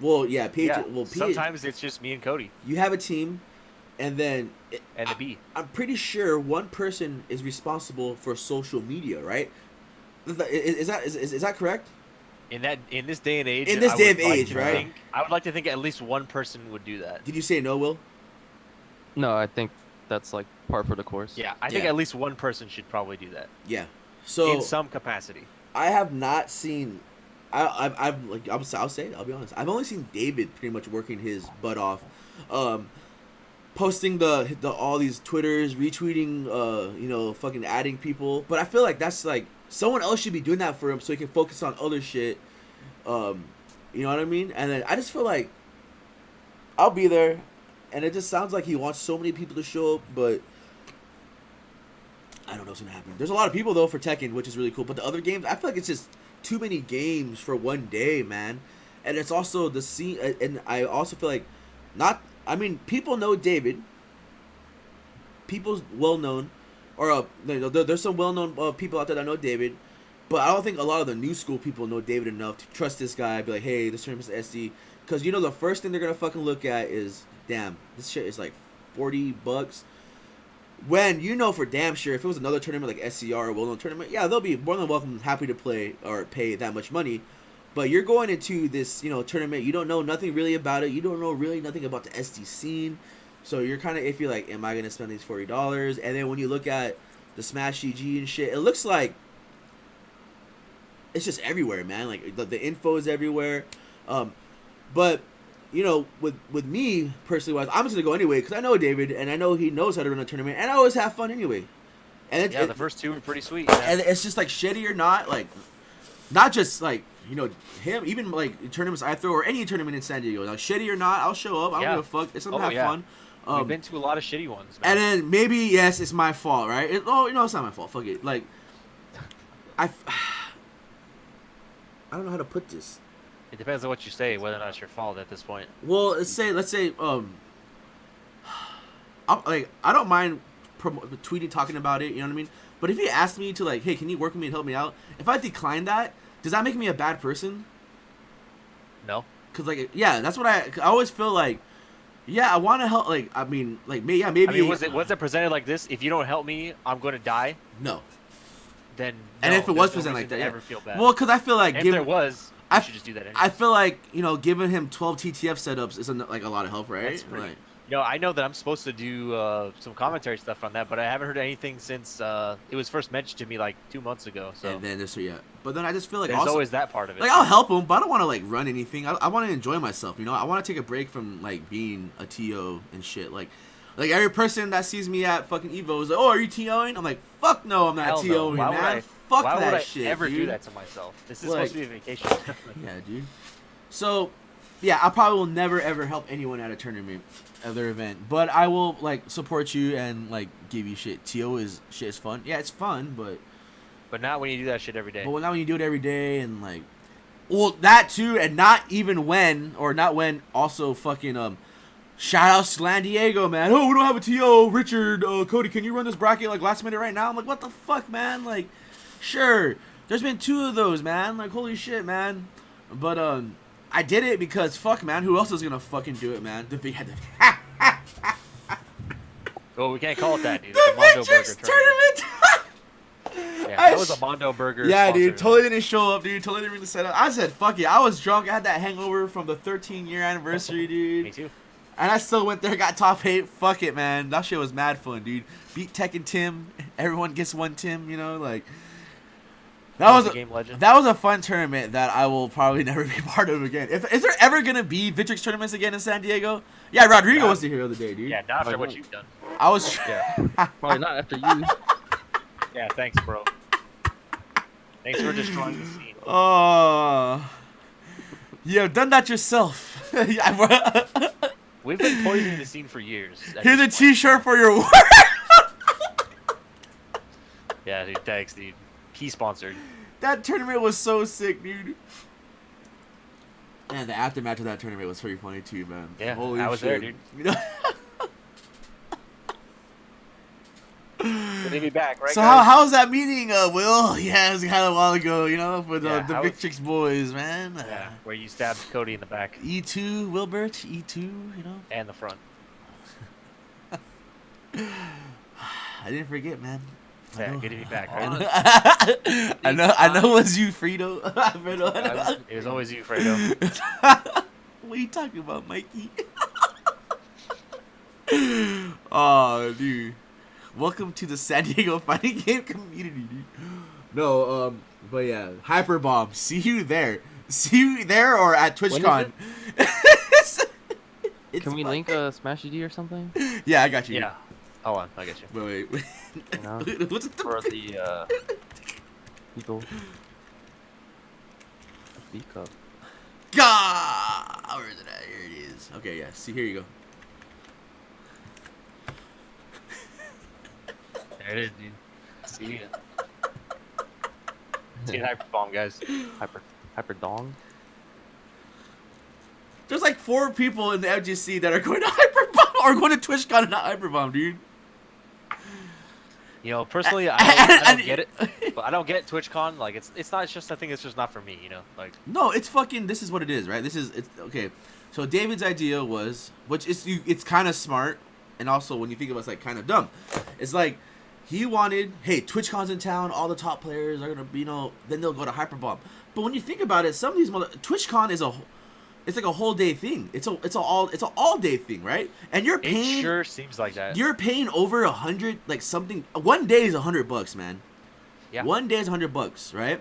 Well, yeah, Yeah. Sometimes it's just me and Cody you have a team, and then and the B. I'm pretty sure one person is responsible for social media, right? Is that correct? In this day and age. In this I day would of like age, to right? think- I would like to think at least one person would do that. Did you say no, Will? No, I think that's like par for the course. Yeah, I think Yeah. at least one person should probably do that Yeah. So in some capacity. I have not seen. I've like I'll say I'll be honest. I've only seen David pretty much working his butt off, posting the all these Twitters, retweeting, fucking adding people. But I feel like that's like someone else should be doing that for him so he can focus on other shit. You know what I mean? And then I just feel like I'll be there, and it just sounds like he wants so many people to show up, but I don't know what's gonna happen. There's a lot of people though for Tekken, which is really cool. But the other games, I feel like it's just too many games for one day, man. And it's also the scene, and I also feel like people know David. People's well known, or there's some well known people out there that know David. But I don't think a lot of the new school people know David enough to trust this guy. Be like, hey, this tournament's SD, because the first thing they're gonna fucking look at is, damn, this shit is like $40. When for damn sure if it was another tournament like SCR or well-known tournament, yeah, they'll be more than welcome, happy to play or pay that much money. But you're going into this, tournament, you don't know nothing really about it. You don't know really nothing about the SD scene. So you're kind of iffy, like, am I going to spend these $40? And then when you look at the Smash GG and shit, it looks like it's just everywhere, man. Like, the info is everywhere. But with me personally wise, I'm just gonna go anyway because I know David and I know he knows how to run a tournament, and I always have fun anyway. And The first two were pretty sweet. And it's just like shitty or not, like not just like him, even like tournaments I throw or any tournament in San Diego, like shitty or not, I'll show up. I don't give a fuck. It's gonna have fun. We've been to a lot of shitty ones, man. And then maybe yes, it's my fault, right? It's not my fault. Fuck it. Like I don't know how to put this. It depends on what you say, whether or not it's your fault at this point. Well, let's say, I don't mind tweeting, talking about it. You know what I mean? But if he asked me to like, hey, can you work with me and help me out? If I decline that, does that make me a bad person? No. Cause like, yeah, that's what I always feel like. Yeah, I want to help. Like, I mean, like, maybe. I mean, was it presented like this? If you don't help me, I'm going to die. No. Then. And if it was presented like that, ever feel bad. Well, cause I feel like if there was. I should just do that anyway. I feel like giving him 12 TTF setups is like a lot of help, right? That's pretty, like, I know that I'm supposed to do some commentary stuff on that, but I haven't heard anything since it was first mentioned to me like 2 months ago. So and then but then I just feel like there's also, always that part of it. Like I'll help him, but I don't want to like run anything. I want to enjoy myself. I want to take a break from like being a TO and shit. Like every person that sees me at fucking Evo is like, oh, are you TOing? I'm like, fuck no, I'm not Hell no. TOing, Why man. would Fuck why that would I shit, ever dude. do that to myself? This is Like, supposed to be a vacation. Yeah, dude. So, yeah, I probably will never ever help anyone at a tournament, at their event, but I will like support you and like give you shit. TO shit is fun. Yeah, it's fun, But not when you do that shit every day. But not when you do it every day and like, well, that too, and not when also fucking shout out to San Diego, man. Oh, we don't have a TO. Richard, Cody, can you run this bracket like last minute right now? I'm like, what the fuck, man? Like, sure. There's been 2 of those, man. Like, holy shit, man. But I did it because fuck, man. Who else is gonna fucking do it, man? Oh, we can't call it that, dude. The It's a Mondo Matrix Burger tournament. tournament. Yeah, that was a Mondo Burger. Yeah, sponsor dude, totally event. didn't show up, dude. Totally didn't bring the setup. I said, fuck it. I was drunk. I had that hangover from the 13-year anniversary, dude. Me too. And I still went there, got top 8. Fuck it, man. That shit was mad fun, dude. Beat Tekken Tim. Everyone gets one Tim, like. That was a game legend. that was a fun tournament that I will probably never be part of again. Is there ever gonna be Victrix tournaments again in San Diego? Yeah, Rodrigo was the hero of the day, dude. Yeah, not after Probably what not. you've done. I was. Yeah. Probably not after you. Yeah, thanks, bro. Thanks for destroying the scene. Oh, you have done that yourself. Yeah, bro. We've been poisoning the scene for years. at Here's a this point. T-shirt for your work. Yeah, dude, thanks, dude. Key sponsored. That tournament was so sick, dude. And the aftermath of that tournament was pretty funny too, man. Yeah, Holy I was there, shit. dude. Good to be back, right, So guys? how's that meeting, Will? Yeah, it was kind of a while ago, you know, for the Yeah, the how was- Victrix boys, man. Yeah, where you stabbed Cody in the back E2, Wilbert, E2, you know. and the front. I didn't forget, man. I Yeah, know. good to be back, I right? know. I know it was you, Frito. Fredo. It was always you, Fredo. What are you talking about, Mikey? Oh, dude. Welcome to the San Diego fighting game community, dude. No, but yeah, Hyperbomb. See you there. See you there or at When is TwitchCon. It's Can we fun. link a Smash GD or something? Yeah, I got you. Yeah. Hold on, I get you. Wait, wait. You know, What's the for the people. B cup. God, where is it at? Here it is. Okay, yeah. See, here you go. There it is, dude. See ya. See you at Hyperbomb, guys. Hyper dong. There's like 4 people in the FGC that are going to Hyperbomb or going to TwitchCon and not Hyperbomb, dude. You know, personally, I don't get it. But I don't get TwitchCon. Like, it's not. It's just. I think it's just not for me. You know, like. No, it's fucking. This is what it is, right? It's okay. So David's idea was, which is, it's kind of smart, and also when you think about it, it's like kind of dumb. It's like he wanted, hey, TwitchCon's in town, all the top players are gonna be, you know, then they'll go to Hyperbomb. But when you think about it, some of these TwitchCon is it's like a whole day thing. It's an all day thing, right? And you're paying. It sure seems like that. You're paying over 100, like something. One day is $100, man. Yeah. One day is $100, right?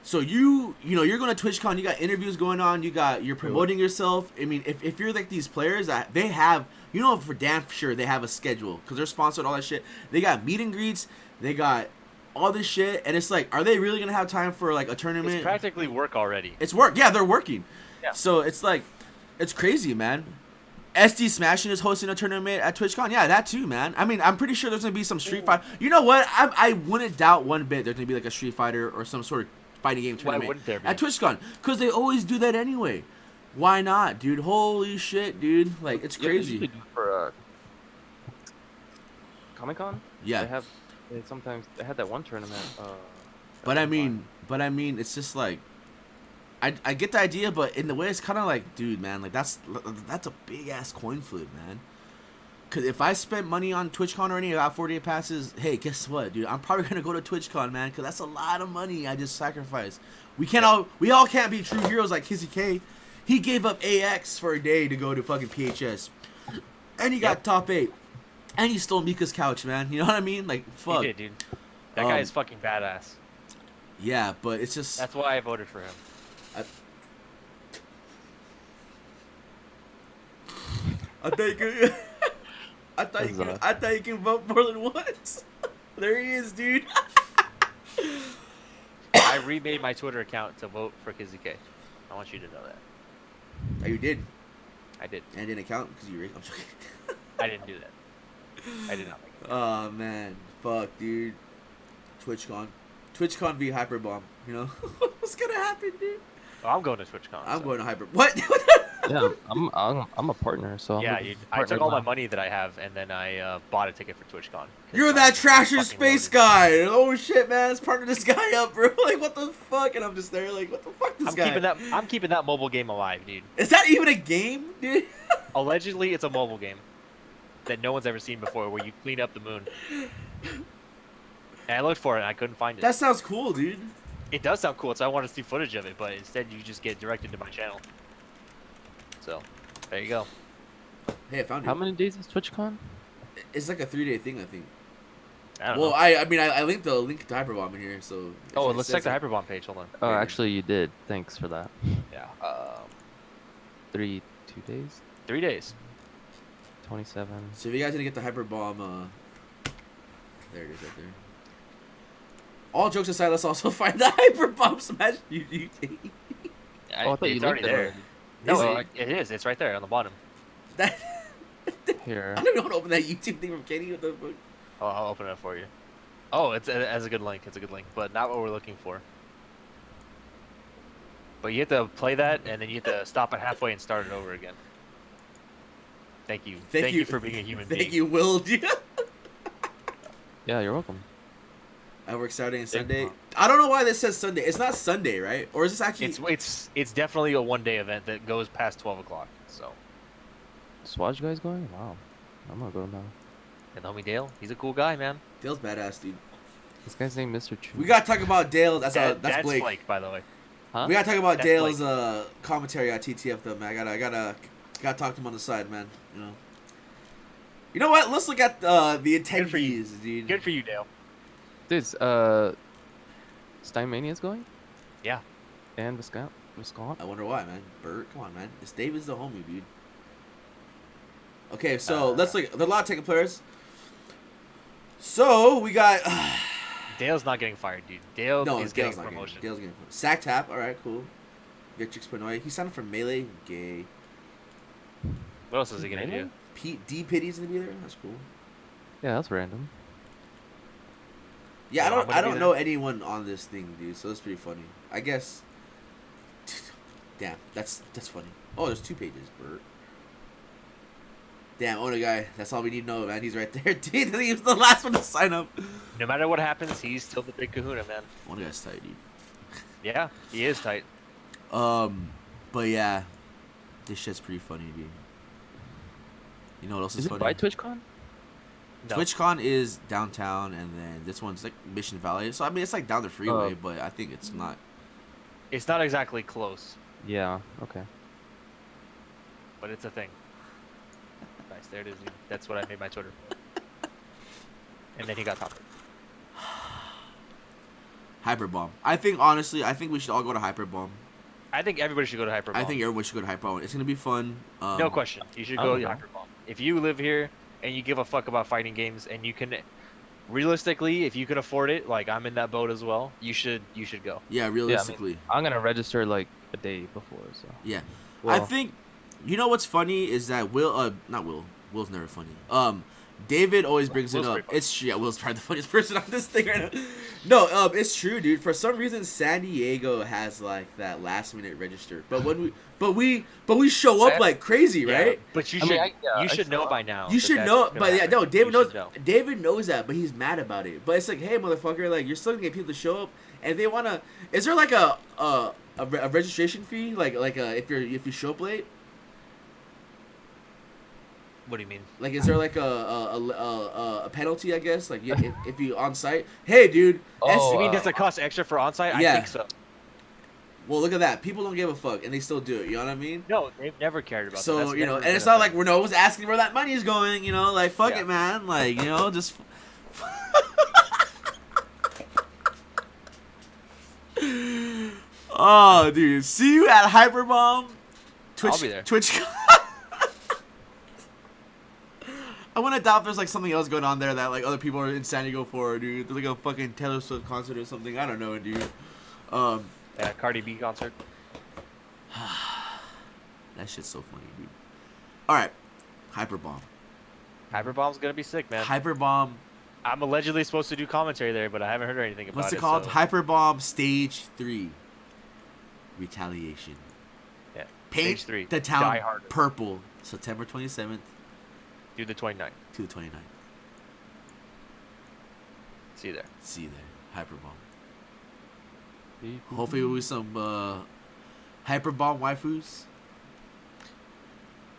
So you're going to TwitchCon. You got interviews going on. You're promoting yourself. I mean, if you're like these players that they have, you know, for damn sure they have a schedule because they're sponsored all that shit. They got meet and greets. They got all this shit, and it's like, are they really gonna have time for like a tournament? It's practically work already. It's work. Yeah, they're working. Yeah. So it's like, it's crazy, man. SD Smashing is hosting a tournament at TwitchCon. Yeah, that too, man. I mean, I'm pretty sure there's gonna be some Street Fighter. You know what? I wouldn't doubt one bit there's gonna be like a Street Fighter or some sort of fighting game Why tournament wouldn't there be? at TwitchCon, because they always do that anyway. Why not, dude? Holy shit, dude! Like, it's crazy. You could do for Comic Con. Yeah. They sometimes they had that one tournament. But I mean, it's just like, I get the idea, but in the way it's kind of like, dude, man, like that's a big ass coin flip, man. Cause if I spent money on TwitchCon or any about 48 passes, hey, guess what, dude? I'm probably gonna go to TwitchCon, man, cause that's a lot of money I just sacrificed. We all can't be true heroes like Kizzy K. He gave up AX for a day to go to fucking PHS, and he got top 8, and he stole Mika's couch, man. You know what I mean? Like, fuck. He did, dude. That guy is fucking badass. Yeah, but it's just. That's why I voted for him. I think. I thought you can vote more than once. There he is, dude. I remade my Twitter account to vote for Kizzy K. I want you to know that. Oh, you did? I did. And it didn't count because you I'm joking. I didn't do that. I did not make it. Oh, man. Fuck, dude. TwitchCon v Hyperbomb. You know? What's gonna happen, dude? Oh, I'm going to TwitchCon. I'm so. going to Hyper. What? Yeah, I'm a partner, so Yeah, I took all my money. money that I have, and then I bought a ticket for TwitchCon. 'Cause You're I'm that trasher fucking space loaded. guy. Oh, shit, man. Let's partner this guy up, bro. Like, what the fuck? And I'm just there like, what the fuck, this guy? I'm keeping that mobile game alive, dude. Is that even a game, dude? Allegedly, it's a mobile game that no one's ever seen before, where you clean up the moon. And I looked for it, and I couldn't find it. That sounds cool, dude. It does sound cool, so I want to see footage of it, but instead you just get directed to my channel. So, there you go. Hey, I found it. How many days is TwitchCon? It's like a 3-day thing, I think. I don't Well, know. I mean I linked the link to Hyperbomb in here, so. Oh, it let's says check the it. Hyperbomb page. Hold on. Oh, Yeah. actually, you did. Thanks for that. Yeah. 2 days, 3 days. 27. So if you guys didn't get the Hyperbomb, there it is right there. All jokes aside, let's also find the Hyperbomb Smash UGT. Oh, I thought you it's already linked it there. already. No, Is it is. It's right there on the bottom. That Here. I don't even want to open that YouTube thing from Kenny. What the fuck? Oh, I'll open it for you. Oh, it has a good link. It's a good link, but not what we're looking for. But you have to play that, and then you have to stop it halfway and start it over again. Thank you. Thank you for being a human being. Thank you, Will. Yeah, you're welcome. I work Saturday and Sunday. Pop. I don't know why this says Sunday. It's not Sunday, right? Or is this actually? It's definitely a one-day event that goes past 12 o'clock. So, Swatch guys going? Wow. I'm gonna go now. and the homie Dale, he's a cool guy, man. Dale's badass, dude. This guy's named Mr. Chu. We gotta talk about Dale. That's That's Blake. by the way. Huh? We gotta talk about That's Dale's commentary at TTF though, man. I gotta talk to him on the side, man. You know what? Let's look at the Good for you. attendees, dude. Good for you, Dale. Dude, Steinmania's going? Yeah. And Viscount? I wonder why, man. Bert, come on, man. This David's the homie, dude. Okay, so let's look. There are a lot of Tekken players. So we got. Dale's not getting fired, dude. Dale is Dale's getting not getting. promotion. Dale's getting Sack Tap. All right, cool. Victrix Panoy. He signed up for Melee. Gay. What else is he gonna do? Pete D Pitty's gonna be there. That's cool. Yeah, that's random. Yeah, So I'm I gonna be don't there. know anyone on this thing, dude. So it's pretty funny. I guess. Damn, that's funny. Oh, there's 2 pages, Bert. Damn, Oda guy. That's all we need to know, man. He's right there, dude. He was the last one to sign up. No matter what happens, he's still the big kahuna, man. Oda guy's tight, dude. Yeah, he is tight. But yeah, this shit's pretty funny, dude. You know what else is Is it funny? by TwitchCon? No. TwitchCon is downtown, and then this one's like Mission Valley. So I mean, it's like down the freeway, Oh. but I think it's not. It's not exactly close, Yeah, okay. but it's a thing. Nice, there it is. Dude. That's what I made my Twitter. And then he got topper. Hyperbomb. I think honestly, we should all go to Hyperbomb. I think everybody should go to Hyperbomb. I think everyone should go to Hyperbomb. It's gonna be fun. No question. You should I go don't to know. Hyperbomb. If you live here and you give a fuck about fighting games and you can, realistically, if you can afford it, like I'm in that boat as well, you should go. Yeah, realistically. I'm gonna register like a day before, so. Yeah. Well, I think, you know what's funny is that not Will. Will's never funny. David always brings Will's it up. pretty funny. It's yeah, Will's probably the funniest person on this thing right now. No, it's true, dude. For some reason, San Diego has like that last minute register, but when we show up like crazy, Yeah, right? But you I should mean, you I should know saw- by now. You that should that's know, gonna but yeah, happen. no, David You knows. should know. David knows that, but he's mad about it. But it's like, hey, motherfucker, like you're still gonna get people to show up, and if they wanna. Is there like a registration fee, like if you show up late? What do you mean? Like, is there like a penalty? I guess like if you on site. Hey, dude. Oh, You mean does it cost extra for onsite? yeah. I think so. Well, look at that. People don't give a fuck, and they still do it. You know what I mean? No, they've never cared about that. So That's you know, never and been it's a not thing. like no one's asking where that money is going. You know, like fuck Yeah. it, man. Like you know, just. Oh, dude. See you at Hyperbomb. Twitch, I'll be there. Twitch. I want to doubt there's like something else going on there that like other people are in San Diego for, dude. There's like a fucking Taylor Swift concert or something. I don't know, dude. Yeah, Cardi B concert. That shit's so funny, dude. All right, Hyperbomb. Hyperbomb's gonna be sick, man. Hyperbomb. I'm allegedly supposed to do commentary there, but I haven't heard anything about What's it. it called? so- Hyperbomb Stage 3. Retaliation. Yeah. Paint Stage 3. the town Die Hard. purple. September 27th Do the 29th. to the 29th. See you there. See you there. Hyperbomb. Mm-hmm. Hopefully with some Hyperbomb waifus.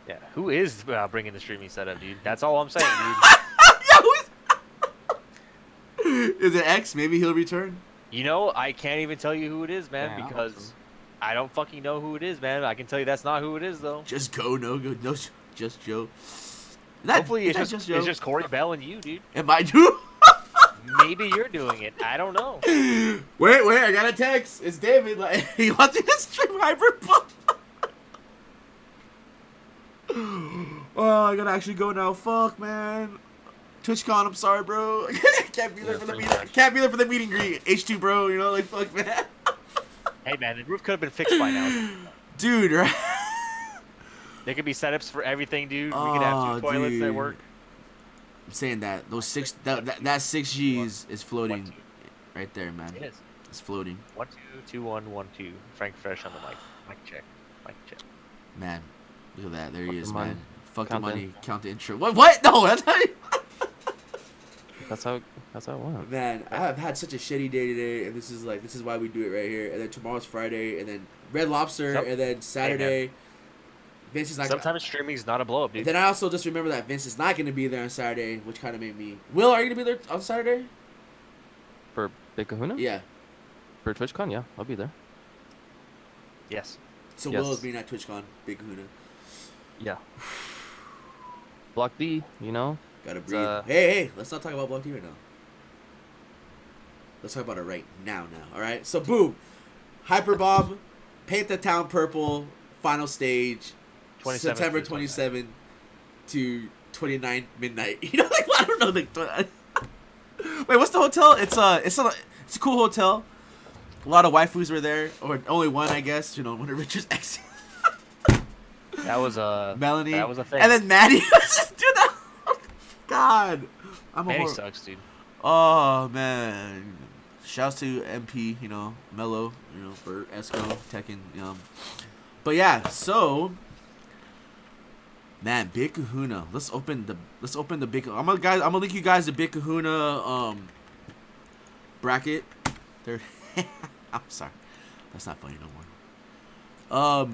Yeah. Who is bringing the streaming setup, dude? That's all I'm saying, dude. Is it X? Maybe he'll return. You know, I can't even tell you who it is, man, Yeah, I don't because I don't fucking know who it is, man. I can tell you that's not who it is, though. Just go, no go, no, just Joe. Hopefully, is it's that just Joe? it's just Corey Bell and you, dude. Am I do? Maybe you're doing it. I don't know. Wait, I got a text. It's David. Like, he wants me to stream Hyperbomb. Oh, I gotta actually go now. Fuck, man. TwitchCon, I'm sorry, bro. Can't be there for the meeting. Can't be there for the meet and greet. H2, bro. You know, like, fuck, man. Hey, man, the roof could have been fixed by now. Dude, right? There could be setups for everything, dude. We could have 2 toilets that work. I'm saying that those that 6Gs is floating right there, man. It is. It's floating. 1 2 2 1 1 2. Frank Fresh on the mic. Mic check. Mic check. Man, look at that. There he Fuck is, the money. man. Fuck the Count money. in. Count the intro. What? No, that's not. That's how it went. Man, I have had such a shitty day today, and this is why we do it right here. And then tomorrow's Friday, and then Red Lobster, and then Saturday. Vince is not. Sometimes streaming is not a blow up, dude. Then I also just remember that Vince is not going to be there on Saturday, which kind of made me. Will, are you going to be there on Saturday? For Big Kahuna? Yeah. For TwitchCon, yeah, I'll be there. Yes. So Yes. Will is being at TwitchCon, Big Kahuna. Yeah. Block D, you know? Gotta It's, breathe. Hey, let's not talk about Block T right now. Let's talk about it right now. All right. So boom, Hyperbomb, paint the town purple. Final stage, 27th September to 27 to 29 midnight. You know, like I don't know. Like, wait, what's the hotel? It's a cool hotel. A lot of waifus were there, or only one, I guess. You know, one of Richard's exes. That was Melanie. That was a thing. And then Maddie. Dude, God, I'm Manny a sucks, dude. Oh man, shouts to MP, you know, Mello, you know, for Esco, Tekken, but yeah, so man, Big Kahuna. Let's open the big. I'm gonna link you guys the Big Kahuna bracket. There, I'm sorry, that's not funny no more.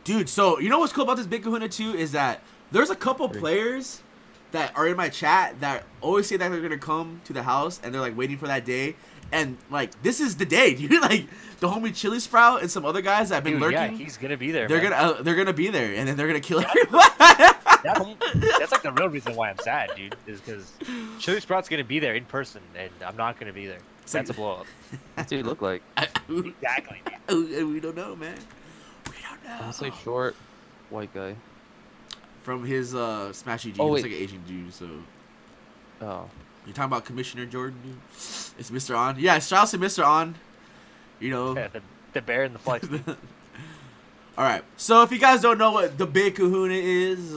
Dude, so you know what's cool about this Big Kahuna too is that there's a couple players that are in my chat that always say that they're gonna come to the house and they're like waiting for that day, and like this is the day, dude. Like the homie Chili Sprout and some other guys that have been Dude, lurking. yeah, he's gonna be there. They're man. gonna be there, and then they're gonna kill everyone. That's like the real reason why I'm sad, dude. Is because Chili Sprout's gonna be there in person, and I'm not gonna be there. That's a blow up. What's he look like? Exactly, dude. We don't know, man. We don't know. Honestly, short, white guy. From his Smashy G, Oh, looks wait. like an Asian dude. So Oh. you're talking about Commissioner Jordan, dude? It's Mr. On. Yeah, shouts to Mr. On. You know. Yeah, the bear and the flex. dude. All right. So if you guys don't know what the Big Kahuna is,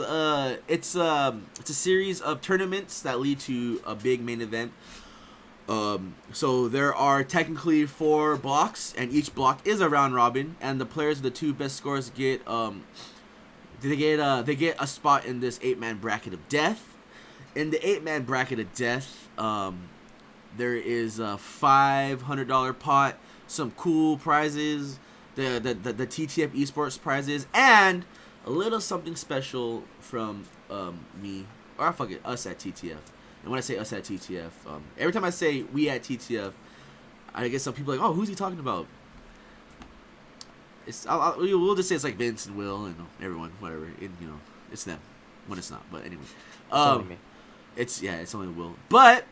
it's a series of tournaments that lead to a big main event. So there are technically 4 blocks, and each block is a round robin, and the players with the 2 best scores get they get a spot in this 8-man bracket of death. In the 8-man bracket of death, there is a $500 pot, some cool prizes, the TTF esports prizes, and a little something special from me, or fuck it, us at TTF. And when I say us at TTF, every time I say we at TTF, I get some people like, oh, who's he talking about? We'll just say it's like Vince and Will and everyone, whatever. It's them when it's not. But anyway, only me. it's only Will. But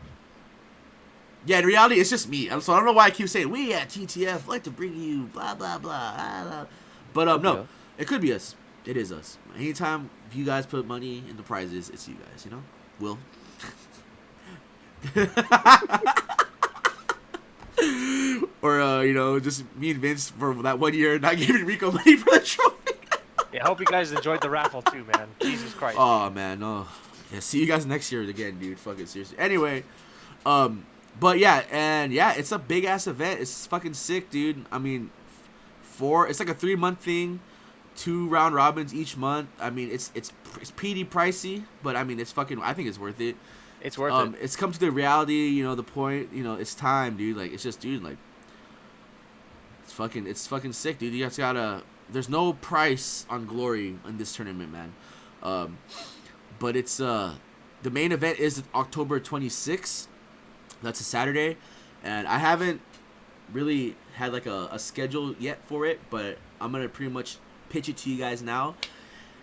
yeah, in reality, it's just me. So I don't know why I keep saying we at TTF like to bring you blah blah blah. blah, blah. But no, it could be us. It is us. Anytime you guys put money in the prizes, it's you guys. You know, Will. Or just me and Vince for that 1 year not giving Rico money for the trophy. Yeah, I hope you guys enjoyed the raffle too, man. Jesus Christ. Oh man, no. Yeah, see you guys next year again, dude. Fuck it, seriously. Anyway, but yeah, it's a big ass event. It's fucking sick, dude. I mean, it's like a 3-month thing, 2 round robins each month. I mean, it's pretty pricey, but I mean, I think it's worth it. It's worth it. It's come to the reality, the point, it's time, dude. Like, it's just, dude, like, it's fucking sick, dude. You guys there's no price on glory in this tournament, man. But it's, the main event is October 26th. That's a Saturday. And I haven't really had, like, a schedule yet for it, but I'm going to pretty much pitch it to you guys now.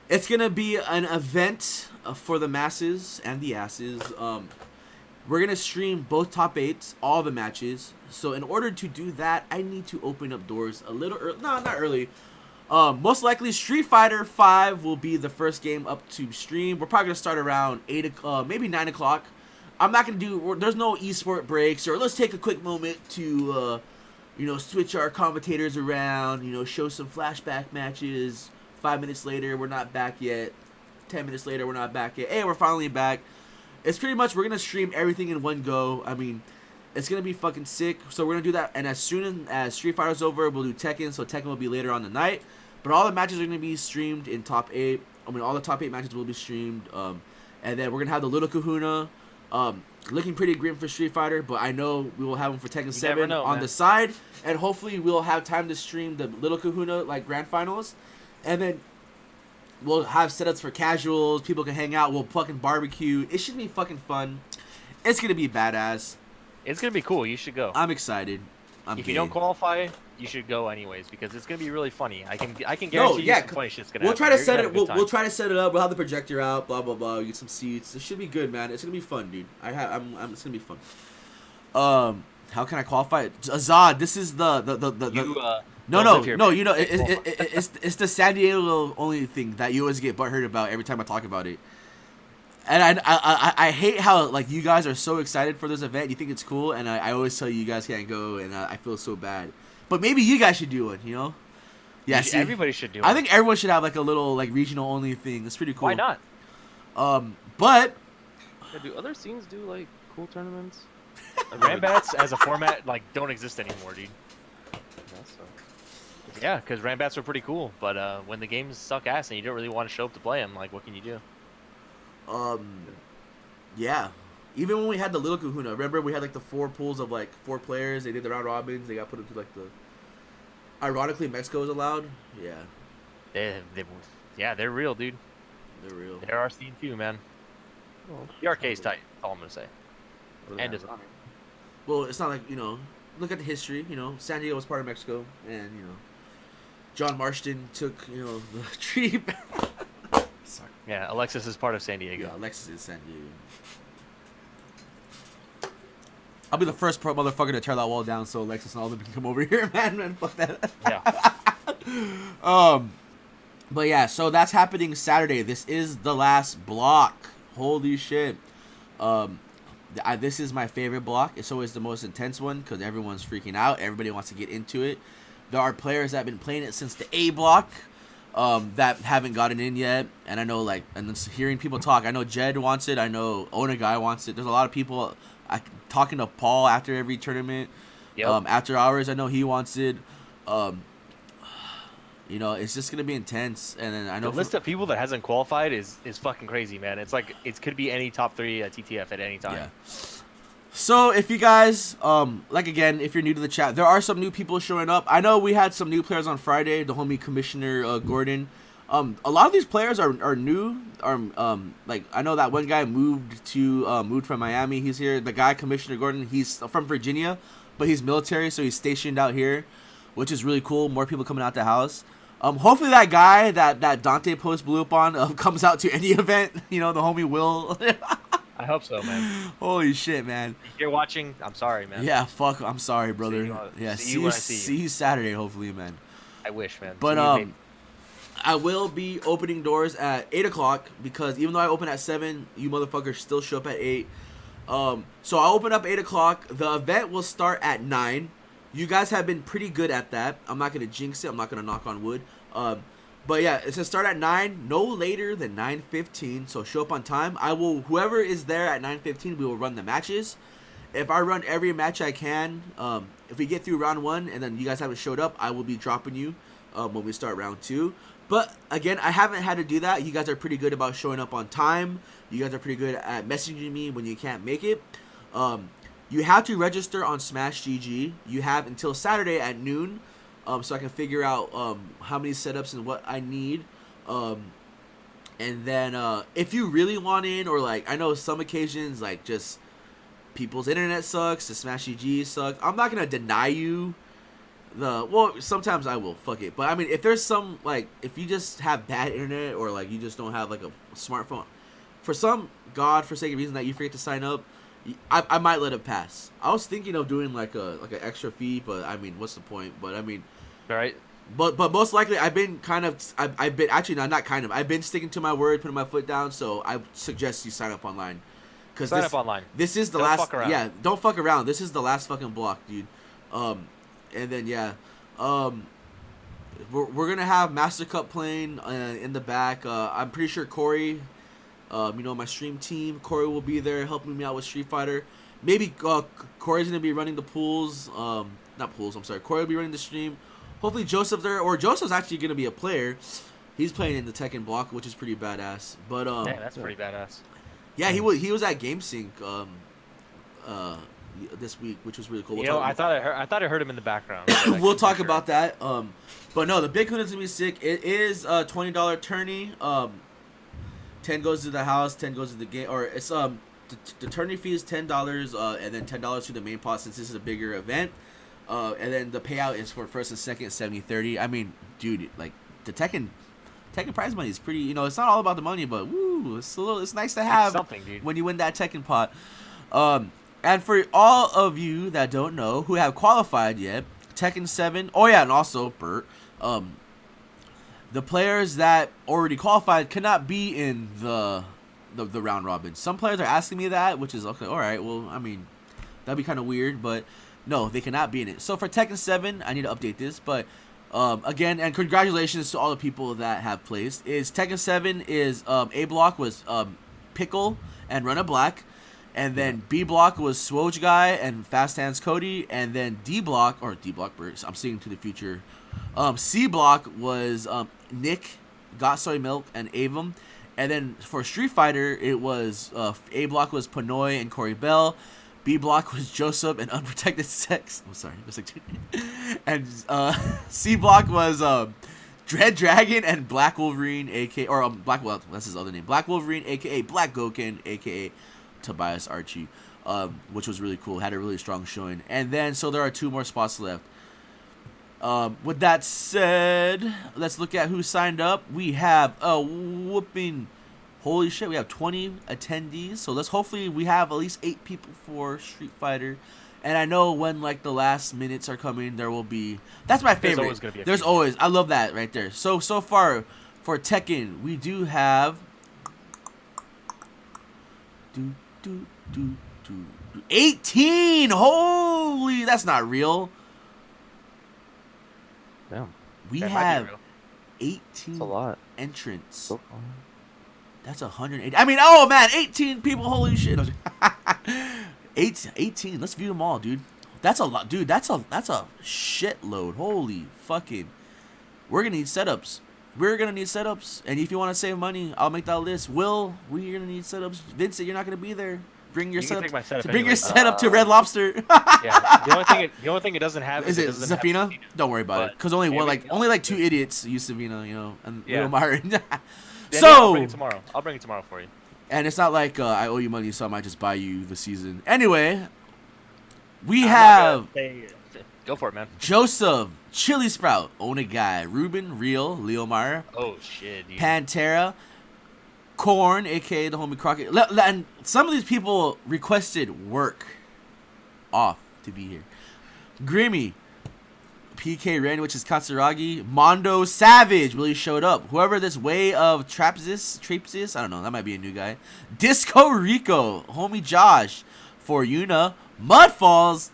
It's going to be an event for the masses and the asses. We're gonna stream both top 8s, all the matches. So in order to do that, I need to open up doors a little early. No, not early. Most likely Street Fighter 5 will be the first game up to stream. We're probably gonna start around 8, maybe 9 o'clock. I'm not gonna do. There's no esport breaks, or let's take a quick moment to, switch our commentators around. Show some flashback matches. 5 minutes later, we're not back yet. 10 minutes later, we're not back yet. Hey, we're finally back. It's pretty much, we're going to stream everything in one go. I mean, it's going to be fucking sick. So we're going to do that. And as soon as Street Fighter's over, we'll do Tekken. So Tekken will be later on the night. But all the matches are going to be streamed in top 8. I mean, all the top 8 matches will be streamed. And then we're going to have the Little Kahuna. Looking pretty grim for Street Fighter. But I know we will have him for Tekken 7 on the side. And hopefully we'll have time to stream the Little Kahuna, like, grand finals. And then we'll have setups for casuals. People can hang out. We'll fucking barbecue. It should be fucking fun. It's going to be badass. It's going to be cool. You should go. I'm excited. If you don't qualify, you should go anyways because it's going to be really funny. I can guarantee you some funny shit's going to happen. We'll try to set it. We'll try to set it up. We'll have the projector out. Blah blah blah. Get some seats. It should be good, man. It's going to be fun, dude. It's going to be fun. How can I qualify? Azad, this is the No. It's the San Diego only thing that you always get butthurt about every time I talk about it. And I hate how, like, you guys are so excited for this event. You think it's cool, and I always tell you guys can't go, and I feel so bad. But maybe you guys should do it, Yeah, see, everybody should do it. I think everyone should have, like, a little, like, regional only thing. It's pretty cool. Why not? But Yeah, do other scenes do, like, cool tournaments? Rambats as a format, like, don't exist anymore, dude. Yeah, because Rambats are pretty cool, but when the games suck ass and you don't really want to show up to play them, like, what can you do? Yeah. Even when we had the Little Kahuna, remember we had, like, the 4 pools of, like, 4 players. They did the round robins. They got put into, like, the... Ironically, Mexico is allowed. Yeah. They're real, dude. They're real. They're our scene too, man. Well, The arcade's tight. That's all I'm gonna say. And design. Well, it's not like, look at the history. San Diego was part of Mexico, and, John Marston took, the treaty back. Sorry. Yeah, Alexis is part of San Diego. Yeah, Alexis is San Diego. I'll be the first pro motherfucker to tear that wall down so Alexis and all them can come over here, man. Fuck that. Yeah. But yeah, so that's happening Saturday. This is the last block. Holy shit. This is my favorite block. It's always the most intense one because everyone's freaking out. Everybody wants to get into it. There are players that have been playing it since the A block that haven't gotten in yet. And I know, like, and hearing people talk, I know Jed wants it. I know Onagai wants it. There's a lot of people talking to Paul after every tournament. Yep. After hours, I know he wants it. It's just going to be intense. And then I know the list of people that hasn't qualified is fucking crazy, man. It's like it could be any top 3 at TTF at any time. Yeah. So if you guys, again, if you're new to the chat, there are some new people showing up. I know we had some new players on Friday, the homie Commissioner Gordon. A lot of these players are new. I know that one guy moved from Miami. He's here. The guy, Commissioner Gordon, he's from Virginia, but he's military, so he's stationed out here, which is really cool. More people coming out the house. Hopefully that guy that Dante Post blew up on comes out to any event. The homie Will. I hope so, man. Holy shit, man. If you're watching, I'm sorry, man. Yeah, fuck. I'm sorry, brother. See you See you Saturday, hopefully, man. I wish, man. But I will be opening doors at 8 o'clock because even though I open at 7, you motherfuckers still show up at 8. So I'll open up 8 o'clock. The event will start at 9. You guys have been pretty good at that. I'm not gonna jinx it. I'm not gonna knock on wood. But yeah, it's gonna start at 9, no later than 9:15. So show up on time. Whoever is there at 9:15, we will run the matches. If I run every match I can, if we get through round 1 and then you guys haven't showed up, I will be dropping you when we start round 2. But again, I haven't had to do that. You guys are pretty good about showing up on time. You guys are pretty good at messaging me when you can't make it. You have to register on Smash GG. You have until Saturday at noon. So I can figure out how many setups and what I need. And then if you really want in, or like, I know some occasions, like, just people's internet sucks, the Smash GG sucks. I'm not going to deny you sometimes I will, fuck it. But I mean, if there's some, like, if you just have bad internet, or like you just don't have like a smartphone, for some godforsaken reason that you forget to sign up, I might let it pass. I was thinking of doing like an extra fee, but I mean, what's the point? But I mean, Right. but most likely I've been I've been actually not kind of I've been sticking to my word, putting my foot down. So I suggest you sign up online. Cause Sign up online. This is the Don't last. fuck around. Yeah, don't fuck around. This is the last fucking block, dude. And then yeah, we're gonna have Master Cup playing in the back. I'm pretty sure Corey, my stream team, Corey will be there helping me out with Street Fighter. Maybe Corey's gonna be running the pools. Not pools. I'm sorry. Corey will be running the stream. Hopefully Joseph's there, or Joseph's actually gonna be a player. He's playing in the Tekken block, which is pretty badass. But Damn, that's pretty badass. yeah, he was at GameSync this week, which was really cool. I thought I heard him in the background. We'll talk about that. But no, the Big Hood is gonna be sick. It is a $20 tourney. 10 goes to the house, 10 goes to the game, or it's the tourney fee is $10, and then $10 to the main pot since this is a bigger event. And then the payout is for first and second 70-30. I mean, dude, like the Tekken prize money is pretty. It's not all about the money, but woo, it's nice to have something, dude. when you win that Tekken pot. And for all of you that don't know who have qualified yet, Tekken 7. Oh yeah, and also Bert. The players that already qualified cannot be in the round robin. Some players are asking me that, which is okay. All right, well, I mean, that'd be kind of weird, but no, they cannot be in it. So for Tekken 7, I need to update this, but again, and congratulations to all the people that have placed. Is Tekken 7 is A block was Pickle and Runna Black, and then B block was Swoj Guy and Fast Hands Cody, and then D block Bert. I'm seeing to the future. C block was Nick, Got Soy Milk, and Avum. And then for Street Fighter, it was A block was Panoy and Corey Bell. B block was Joseph and Unprotected Sex. I'm sorry, and C block was Dread Dragon and Black Wolverine, aka that's his other name. Black Wolverine, aka Black Goken, aka Tobias Archie, which was really cool. Had a really strong showing. And then so there are 2 more spots left. With that said, let's look at who signed up. We have a whooping, holy shit, we have 20 attendees. So hopefully we have at least 8 people for Street Fighter. And I know when like the last minutes are coming, there will be. That's my favorite. Always gonna be There's always. I love that right there. So far for Tekken, we do have 18. Holy, that's not real. Damn, We That might be have real. 18 that's a lot. entrants. So far. That's 180. I mean, oh man, 18 people. Holy shit. 18. Let's view them all, dude. That's a lot, dude. That's a shitload. Holy fucking. We're gonna need setups. And if you want to save money, I'll make that list. Will, we're gonna need setups. Vincent, you're not gonna be there. Bring your You can setup. take my setup Bring your anyway. setup to Red Lobster. Yeah. The only thing it doesn't have Is it doesn't have Zafina? Zafina. Don't worry about it, But because only everything only else like 2 is- idiots use Savina, and Yeah. Little Myron. Yeah, So I'll bring it tomorrow. I'll bring it tomorrow for you. and it's not like I owe you money, so I might just buy you the season. Anyway, we I'm not have gonna say- Go for it, man. Joseph, Chili Sprout, Onagai, Ruben, Real, Leo Meyer, Oh shit, dude. Pantera, Korn, aka the homie Crockett. And some of these people requested work off to be here. Grimmy, PK Ren, which is Katsuragi, Mondo Savage really showed up. Whoever this way of Trapsis, I don't know, that might be a new guy. Disco Rico, homie Josh, for Yuna, Mudfalls.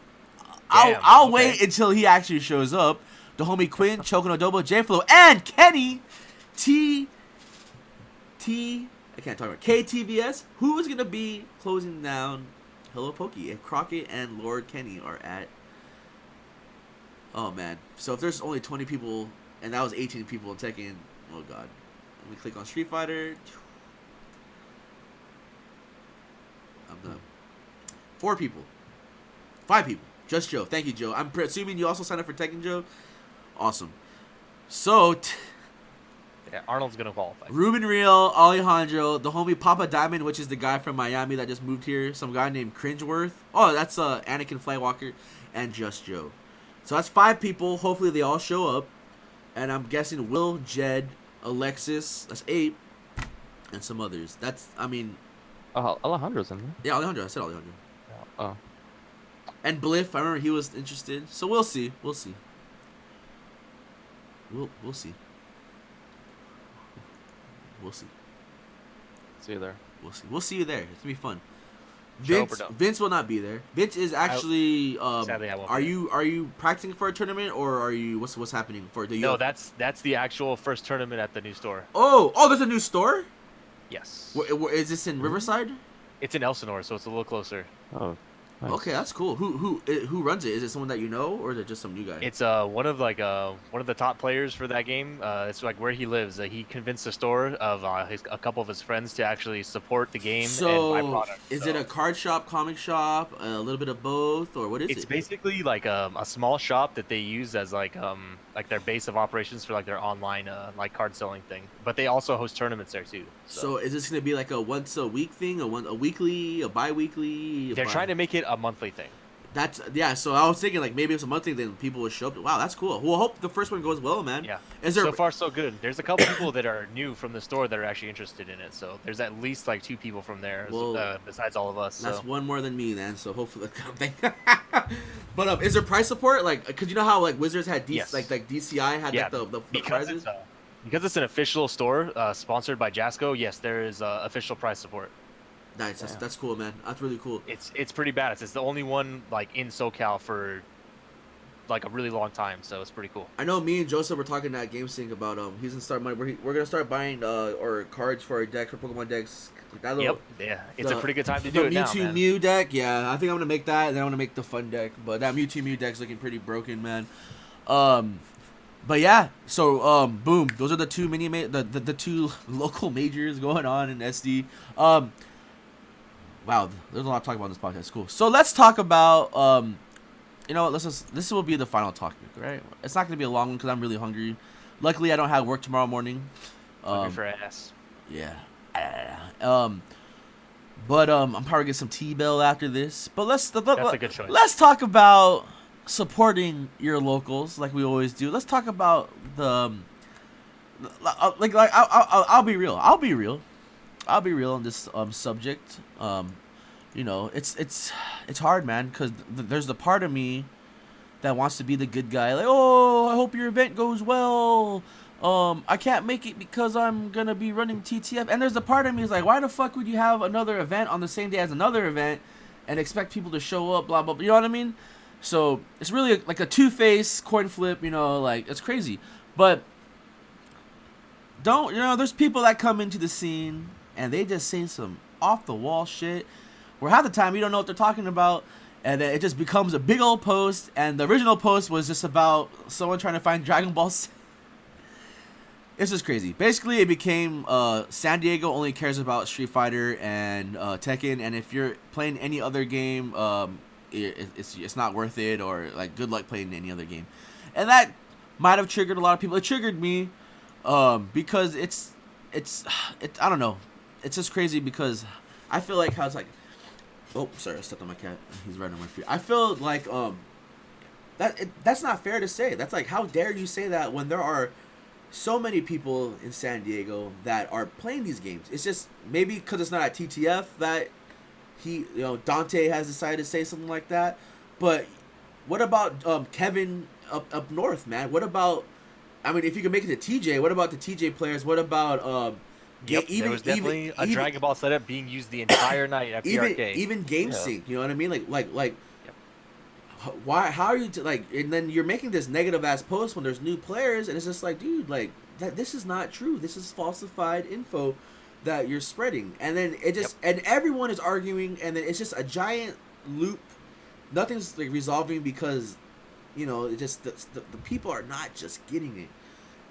I'll okay. wait until he actually shows up. The homie Quinn, Choconodobo, J-Flow, and Kenny I can't talk about KTVS, who is gonna be closing down Hello Pokey. And Crockett and Lord Kenny are at. Oh man. So if there's only 20 people and that was 18 people in Tekken, oh god. Let me click on Street Fighter. I'm done. 4 people. 5 people. Just Joe. Thank you, Joe. I'm assuming you also signed up for Tekken, Joe. Awesome. So Yeah, Arnold's gonna qualify. Ruben Real, Alejandro, the homie Papa Diamond, which is the guy from Miami that just moved here. Some guy named Cringeworth. Oh, that's Anakin Flywalker, and Just Joe. So that's 5 people. Hopefully they all show up. And I'm guessing Will, Jed, Alexis. That's 8, and some others. That's, I mean, Alejandro's in there. yeah, Alejandro. I said Alejandro. Oh, And Bliff, I remember he was interested. So we'll see. We'll see. We'll see. We'll see. see you there. We'll see. We'll see you there. It's gonna be fun. Show up or Vince, don't. Vince will not be there. Vince is actually. Sadly, I won't are be you practicing for a tournament, or are you what's happening for the? No, that's the actual first tournament at the new store. Oh, there's a new store. Yes. Is this in Riverside? It's in Elsinore, so it's a little closer. Oh, nice. Okay, that's cool. Who runs it? Is it someone that you know, or is it just some new guy? It's one of the top players for that game. It's like where he lives. He convinced the store of a couple of his friends to actually support the game and buy So, products. is it a card shop, comic shop, a little bit of both, or what is It's it? basically like a small shop that they use as like their base of operations for like their online like card selling thing. But they also host tournaments there too. So, is this gonna be like a once a week thing, a weekly, a bi-weekly? They're trying to make it a monthly thing. That's yeah. So I was thinking like maybe it's a month thing, then people would show up. Wow, that's cool. Well, hope the first one goes well, man. Yeah. Is there So far, so good. There's a couple people that are new from the store that are actually interested in it. So there's at least like 2 people from there, Well, besides all of us. That's So. one more than me, then. So hopefully, but is there price support? Like, cause you know how like Wizards had Yes. like DCI had Yeah, like the because prizes. because it's an official store sponsored by Jasco. Yes, there is official price support. Nice. That's cool, man. That's really cool. It's pretty badass. It's the only one like in SoCal for like a really long time, so it's pretty cool. I know me and Joseph were talking at GameSync about he's gonna start money. We're gonna start buying or cards for our decks for Pokemon decks. Like that little, Yep. Yeah. It's a pretty good time to the do it now, Mewtwo man. Mew deck. Yeah, I think I'm gonna make that. And then I'm gonna make the fun deck. But that Mewtwo Mew deck's looking pretty broken, man. But yeah, so boom, those are the two the two local majors going on in SD. Wow, there's a lot to talk about in this podcast. Cool. So let's talk about you know what? This will be the final topic, right? It's not gonna be a long one because I'm really hungry. Luckily, I don't have work tomorrow morning. Hungry for ass. Yeah. But I'm probably gonna get some T-Bell after this. But That's a good choice. let's talk about supporting your locals like we always do. Let's talk about the like I'll be real. I'll be real on this subject. You know, it's hard, man, because there's the part of me that wants to be the good guy, like, oh, I hope your event goes well. I can't make it because I'm gonna be running TTF. And there's the part of me is like, why the fuck would you have another event on the same day as another event and expect people to show up, blah blah blah. You know what I mean? So it's really like a two-face coin flip. You know, like it's crazy. But there's people that come into the scene and they just say some off the wall shit where half the time you don't know what they're talking about, and then it just becomes a big old post, and the original post was just about someone trying to find Dragon Balls. It's just crazy. Basically, it became San Diego only cares about Street Fighter and Tekken, and if you're playing any other game, it's not worth it, or like good luck playing any other game. And that might have triggered a lot of people. It triggered me because it's I don't know. It's just crazy because I feel like how it's like, oh, sorry, I stepped on my cat. He's right on my feet. I feel like that's not fair to say. That's like, how dare you say that when there are so many people in San Diego that are playing these games. It's just maybe because it's not at TTF that Dante has decided to say something like that. But what about Kevin up north, man? What about, I mean, if you can make it to TJ, what about the TJ players? What about there was definitely a Dragon Ball setup being used the entire night at the arcade. Even GameSync, you know what I mean? Like why? How are you and then you're making this negative ass post when there's new players, and it's just like, dude, like this is not true. This is falsified info that you're spreading, and then it just and everyone is arguing, and then it's just a giant loop. Nothing's like resolving because it just the people are not just getting it,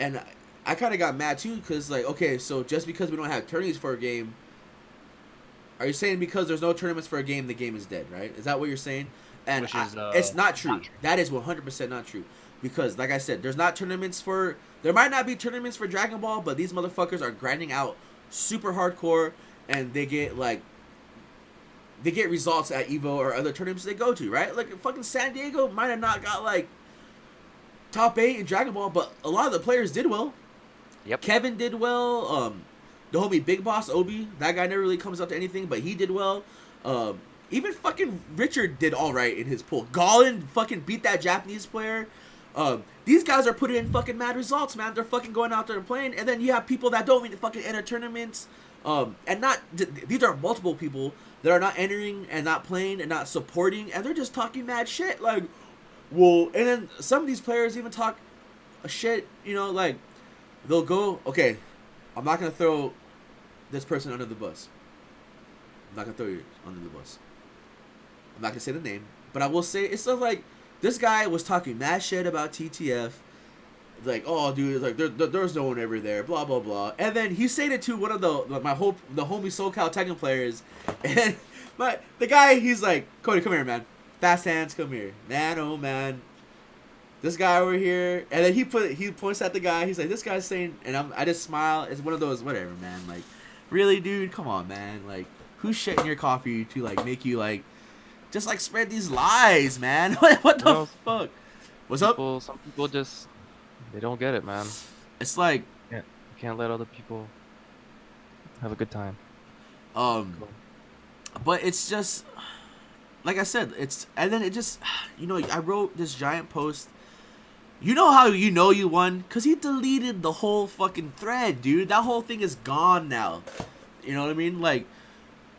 and I kind of got mad too because like, okay, so just because we don't have tournaments for a game, are you saying because there's no tournaments for a game, the game is dead, right? Is that what you're saying? And it's not true. That is 100% not true. Because, like I said, there might not be tournaments for Dragon Ball, but these motherfuckers are grinding out super hardcore, and they get results at EVO or other tournaments they go to, right? Like, fucking San Diego might have not got, like, top 8 in Dragon Ball, but a lot of the players did well. Yep. Kevin did well. The homie Big Boss, Obi, that guy never really comes up to anything, but he did well. even fucking Richard did all right in his pool. Gallin fucking beat that Japanese player. These guys are putting in fucking mad results, man. They're fucking going out there and playing, and then you have people that don't even fucking enter tournaments, and not these are multiple people that are not entering and not playing and not supporting, and they're just talking mad shit. Like, well, and then some of these players even talk shit, you know, like they'll go, okay, I'm not gonna throw this person under the bus. I'm not gonna throw you under the bus. I'm not gonna say the name, but I will say it's stuff like this guy was talking mad shit about TTF. Like, oh, dude, like there's no one ever there, blah blah blah. And then he said it to one of the homie SoCal Tekken players, and the guy, he's like, Cody, come here, man. Fast hands, come here, man. Oh man, this guy over here. And then he points at the guy. He's like, this guy's saying, and I just smile. It's one of those whatever, man. Like, really, dude, come on, man. Like, who's shit in your coffee to like make you like just like spread these lies, man? What the fuck? What's up? Some people just they don't get it, man. It's like You can't let other people have a good time. But it's just like I said, and then it just, you know, I wrote this giant post. You know how you know you won? Because he deleted the whole fucking thread, dude. That whole thing is gone now. You know what I mean? Like,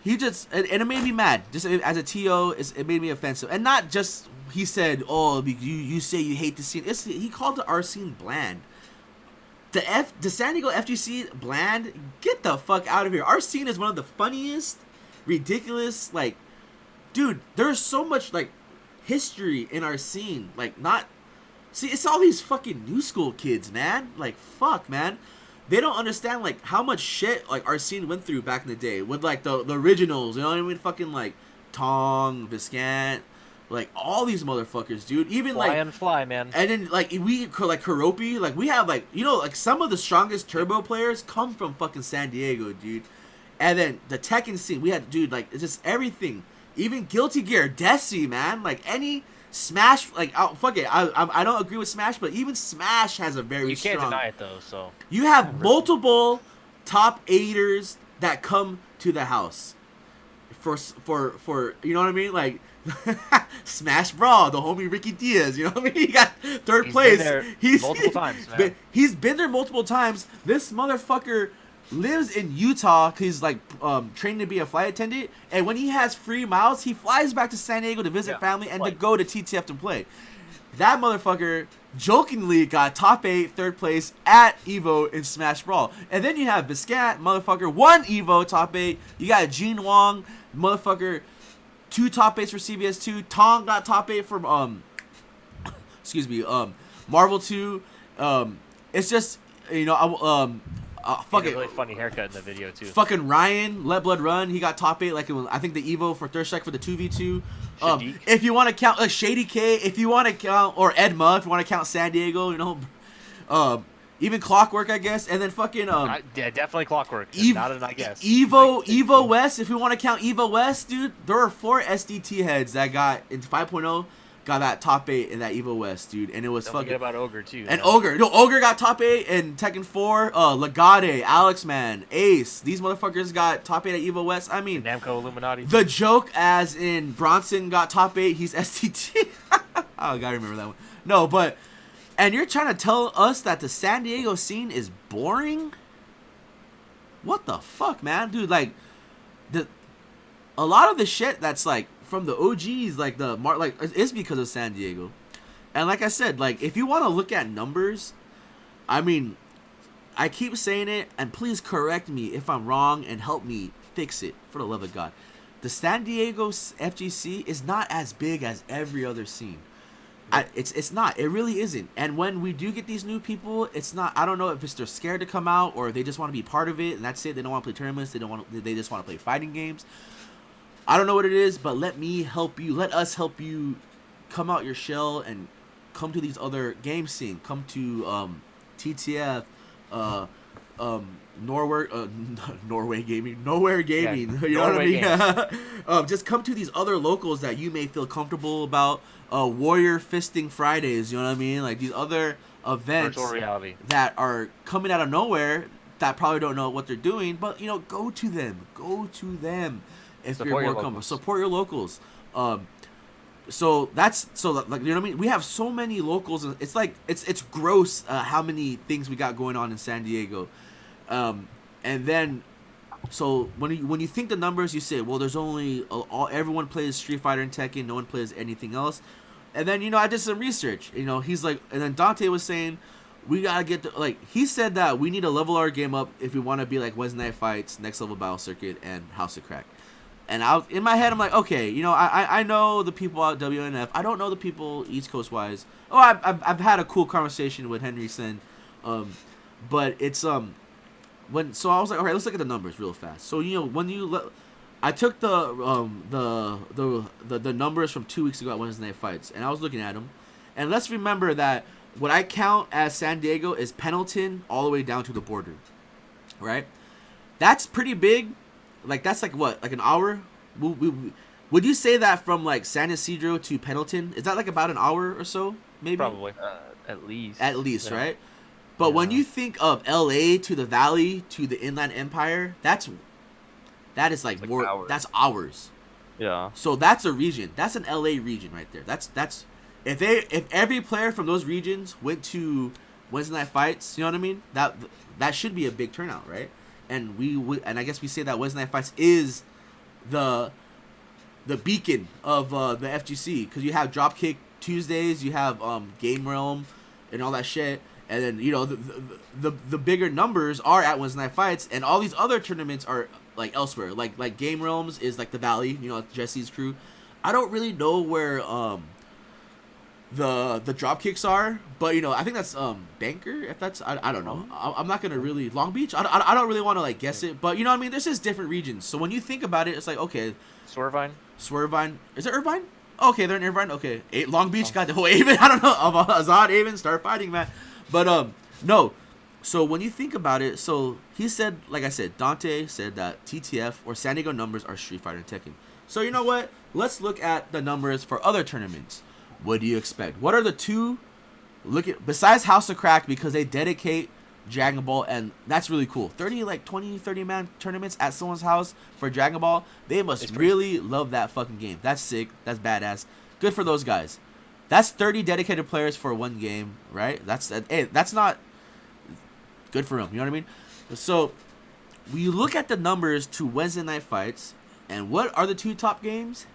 he just, and it made me mad. Just as a TO, it made me offensive. And not just, he said, oh, you say you hate the scene. He called our scene bland. The San Diego FGC bland? Get the fuck out of here. Our scene is one of the funniest, ridiculous, like, dude, there's so much, like, history in our scene. Like, not, see, it's all these fucking new school kids, man. Like, fuck, man. They don't understand, like, how much shit, like, our scene went through back in the day with, like, the originals, you know what I mean? Fucking, like, Tong, Viscant, like, all these motherfuckers, dude. Even, Fly like, and fly, man. and then, like, like, Karopi, like, we have, like, you know, like, some of the strongest turbo players come from fucking San Diego, dude. And then the Tekken scene, we had, dude, like, it's just everything. Even Guilty Gear, Desi, man. Like, any Smash, like, fuck it. I don't agree with Smash, but even Smash has a very strong. You can't deny it, though, so. You have multiple top 8ers that come to the house. For you know what I mean? Like, Smash Brawl, the homie Ricky Diaz, you know what I mean? He got third place. Been there multiple times, man. He's been there multiple times. This motherfucker lives in Utah because he's like training to be a flight attendant, and when he has free miles, he flies back to San Diego to visit family and to go to TTF to play. That motherfucker jokingly got top 8, third place at Evo in Smash Brawl. And then you have Viscat, motherfucker, 1 Evo top 8. You got Gene Wong, motherfucker, 2 top 8s for CVS2. Tong got top 8 from excuse me, Marvel 2. It's just, you know, fuck it. Really funny haircut in the video too. Fucking Ryan, Let Blood Run, he got top 8. Like, it was, I think the Evo for third strike for the 2v2. If you want to count Shady K, if you want to count, or Edma, if you want to count San Diego, you know, even Clockwork, I guess, and then fucking yeah, definitely Clockwork. Not an I guess. Evo West, if we want to count Evo West, dude, there are 4 SDT heads that got in 5.0. Got that top 8 in that Evo West, dude, and it was Don't fucking. Forget about Ogre too. And Ogre got top 8 in Tekken 4. Legade, Alex Man, Ace. These motherfuckers got top 8 at Evo West. I mean, Namco Illuminati. The joke, as in Bronson got top 8. He's STT. I gotta remember that one. No, but, and you're trying to tell us that the San Diego scene is boring? What the fuck, man, dude? Like, a lot of the shit that's like from the OGs, like it's because of San Diego. And like I said, like, if you want to look at numbers, I mean, I keep saying it, and please correct me if I'm wrong and help me fix it, for the love of God. The San Diego FGC is not as big as every other scene. It's not. It really isn't. And when we do get these new people, it's not. I don't know if it's they're scared to come out or they just want to be part of it, and that's it. They don't want to play tournaments. They just want to play fighting games. I don't know what it is, but let me help you. Let us help you come out your shell and come to these other game scene. Come to TTF, Norway Gaming, Nowhere Gaming. Yeah, you know Norway what I mean? Just come to these other locals that you may feel comfortable about. Warrior Fisting Fridays. You know what I mean? Like these other events Virtual reality that are coming out of nowhere that probably don't know what they're doing, but go to them. Go to them if Support you're your more comfortable. locals. Support your locals. So that's like you know what I mean. We have so many locals, and it's like it's gross how many things we got going on in San Diego, and then so when you think the numbers, you say, well, there's only everyone plays Street Fighter and Tekken, no one plays anything else, and then I did some research. He's like, and then Dante was saying, we gotta get he said that we need to level our game up if we want to be like Wednesday Night Fights, Next Level Battle Circuit, and House of Crack. And in my head, I'm like, okay, I know the people at WNF. I don't know the people East Coast wise. Oh, I've had a cool conversation with Henry Sen, but it's so I was like, all right, let's look at the numbers real fast. So I took the numbers from 2 weeks ago at Wednesday Night Fights, and I was looking at them, and let's remember that what I count as San Diego is Pendleton all the way down to the border, right? That's pretty big. Like, that's like what? Like an hour? Would you say that from like San Ysidro to Pendleton? Is that like about an hour or so? Maybe? Probably. At least. At least, Yeah. right? But when Yeah. you think of LA to the Valley to the Inland Empire, that is like more. hours. That's hours. Yeah. So that's a region. That's an LA region right there. That's if every player from those regions went to Wednesday Night Fights, you know what I mean? That should be a big turnout, right? And and I guess we say that Wednesday Night Fights is the beacon of the FGC, because you have Dropkick Tuesdays, you have Game Realm, and all that shit, and then the bigger numbers are at Wednesday Night Fights, and all these other tournaments are like elsewhere, like Game Realms is like the Valley, Jesse's crew. I don't really know where the drop kicks are, but I think that's Banker, if that's I don't know. I'm not gonna really Long Beach. I don't really want to like guess it, but what I mean, there's just different regions. So when you think about it, it's like, okay, Swervine, is it Irvine? Okay, they're in Irvine. Okay, Long Beach got the whole Avon. I don't know, Azad, Avon, start fighting, man. But no. So when you think about it, so he said, like I said, Dante said that TTF or San Diego numbers are Street Fighter and Tekken. So you know what? Let's look at the numbers for other tournaments. What do you expect? What are the two? Besides House of Crack, because they dedicate Dragon Ball, and that's really cool. 30 man tournaments at someone's house for Dragon Ball. They must really love that fucking game. That's sick. That's badass. Good for those guys. That's 30 dedicated players for one game, right? That's not good for them. You know what I mean? So we look at the numbers to Wednesday Night Fights, and what are the two top games?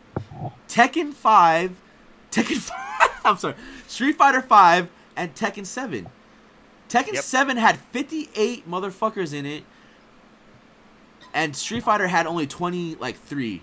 Tekken 5. I'm sorry, Street Fighter 5 and Tekken 7. Tekken 7 had 58 motherfuckers in it, and Street Fighter had only 23.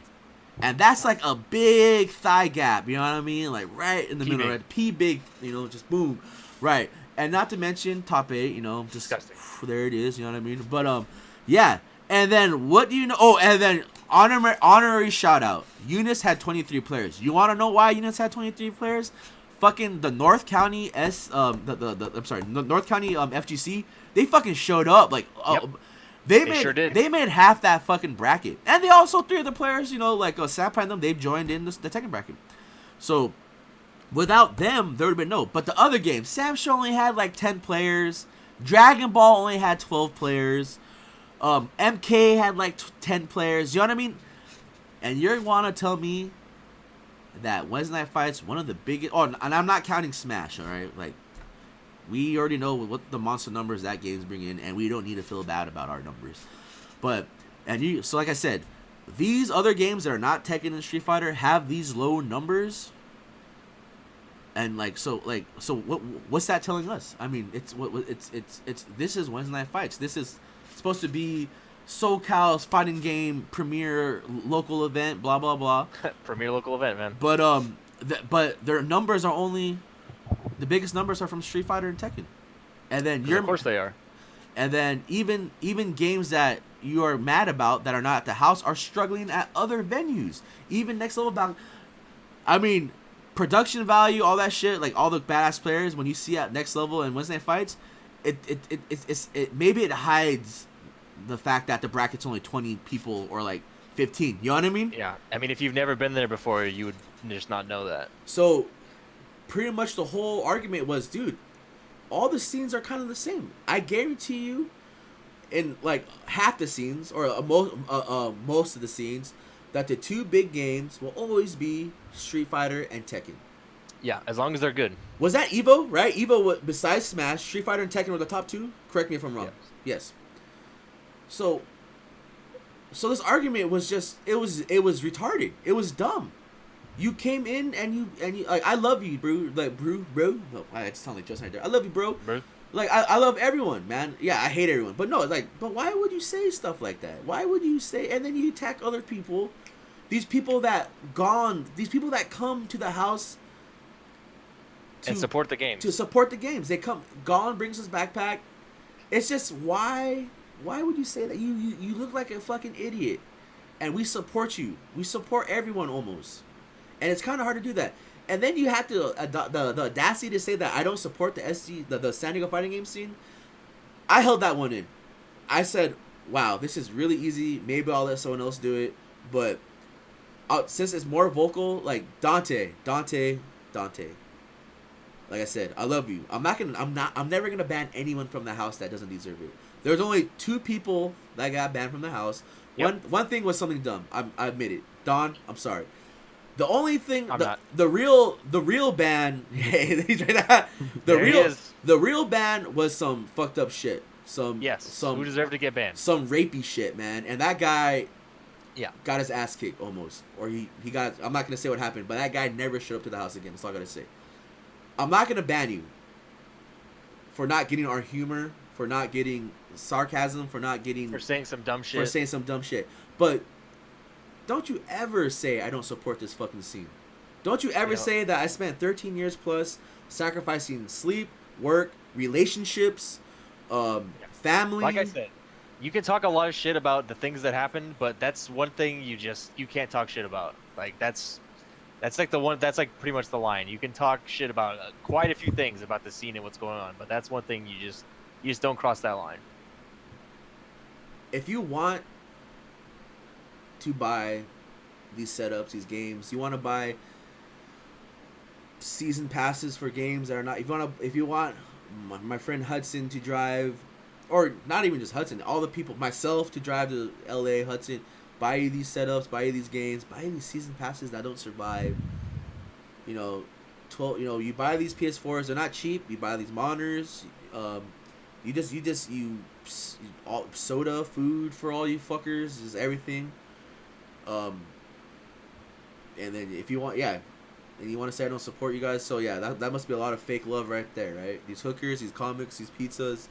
And that's like a big thigh gap, you know what I mean? Like right in the middle, right? P big, just boom. Right. And not to mention top 8, just Disgusting. There it is, you know what I mean? But yeah. And then what do you know? Oh, and then honorary shout out. Eunice had 23 players. You want to know why Eunice had 23 players? Fucking the North County North County FGC, they fucking showed up they sure did. They made half that fucking bracket. And they also 3 of the players, Sampai and them, they've joined in the Tekken bracket. So without them, there would have been no. But the other games, Sam Show only had 10 players. Dragon Ball only had 12 players. MK had 10 players. You know what I mean? And you want to tell me that Wednesday Night Fights, one of the biggest... Oh, and I'm not counting Smash, all right? We already know what the monster numbers that game's bring in, and we don't need to feel bad about our numbers. So like I said, these other games that are not Tekken and Street Fighter have these low numbers. And what's that telling us? I mean, it's this is Wednesday Night Fights. This is supposed to be SoCal's fighting game premier local event, blah blah blah. Premier local event, man. But but their numbers are only the biggest numbers are from Street Fighter and Tekken, and then Of course they are. And then even games that you are mad about that are not at the house are struggling at other venues. Even Next Level Battle. I mean, production value, all that shit, all the badass players when you see at Next Level and Wednesday Night Fights, it maybe it hides the fact that the bracket's only 20 people or 15. You know what I mean? Yeah. I mean, if you've never been there before, you would just not know that. So pretty much the whole argument was, dude, all the scenes are kind of the same. I guarantee you, in like half the scenes or most of the scenes that the two big games will always be Street Fighter and Tekken. Yeah, as long as they're good. Was that Evo, right? Evo, besides Smash, Street Fighter and Tekken were the top two? Correct me if I'm wrong. Yes. So this argument was just it was retarded. It was dumb. You came in and you like, I love you, bro. Like, bro. No, I just sound like Justin right there. I love you, bro. Like, I love everyone, man. Yeah, I hate everyone. But no, like, but why would you say stuff like that? Why would you say, and then you attack other people, these people that come to the house and support the games. To support the games. They come, Gone brings his backpack. It's just, why would you say that? You look like a fucking idiot. And we support you. We support everyone almost. And it's kind of hard to do that. And then you have to the audacity to say that I don't support the San Diego fighting game scene. I held that one in. I said, wow, this is really easy. Maybe I'll let someone else do it. But since it's more vocal, like Dante. Like I said, I love you. I'm never gonna ban anyone from the house that doesn't deserve it. There's only 2 people that got banned from the house. Yep. One thing was something dumb. I admit it. Don, I'm sorry. The only thing, the real ban, the real ban was some fucked up shit. Some who deserved to get banned. Some rapey shit, man. And that guy, got his ass kicked almost, or he got. I'm not gonna say what happened, but that guy never showed up to the house again. That's all I gotta say. I'm not gonna ban you for not getting our humor, for not getting sarcasm, for saying some dumb shit. But don't you ever say I don't support this fucking scene. Don't you ever say that I spent 13 years plus sacrificing sleep, work, relationships, family. Like I said, you can talk a lot of shit about the things that happened, but that's one thing you can't talk shit about. Like that's like that's like pretty much the line. You can talk shit about quite a few things about the scene and what's going on, but that's one thing you just don't cross that line. If you want to buy these setups, these games, you want to buy season passes for games that are not. If you want my friend Hudson to drive, or not even just Hudson, all the people, myself to drive to LA, Hudson, buy you these setups, buy you these games, buy you these season passes that don't survive. 12. You buy these PS4s. They're not cheap. You buy these monitors. All soda, food for all you fuckers is everything. And then if you want, and you want to say I don't support you guys, so that must be a lot of fake love right there, right? These hookers, these comics, these pizzas,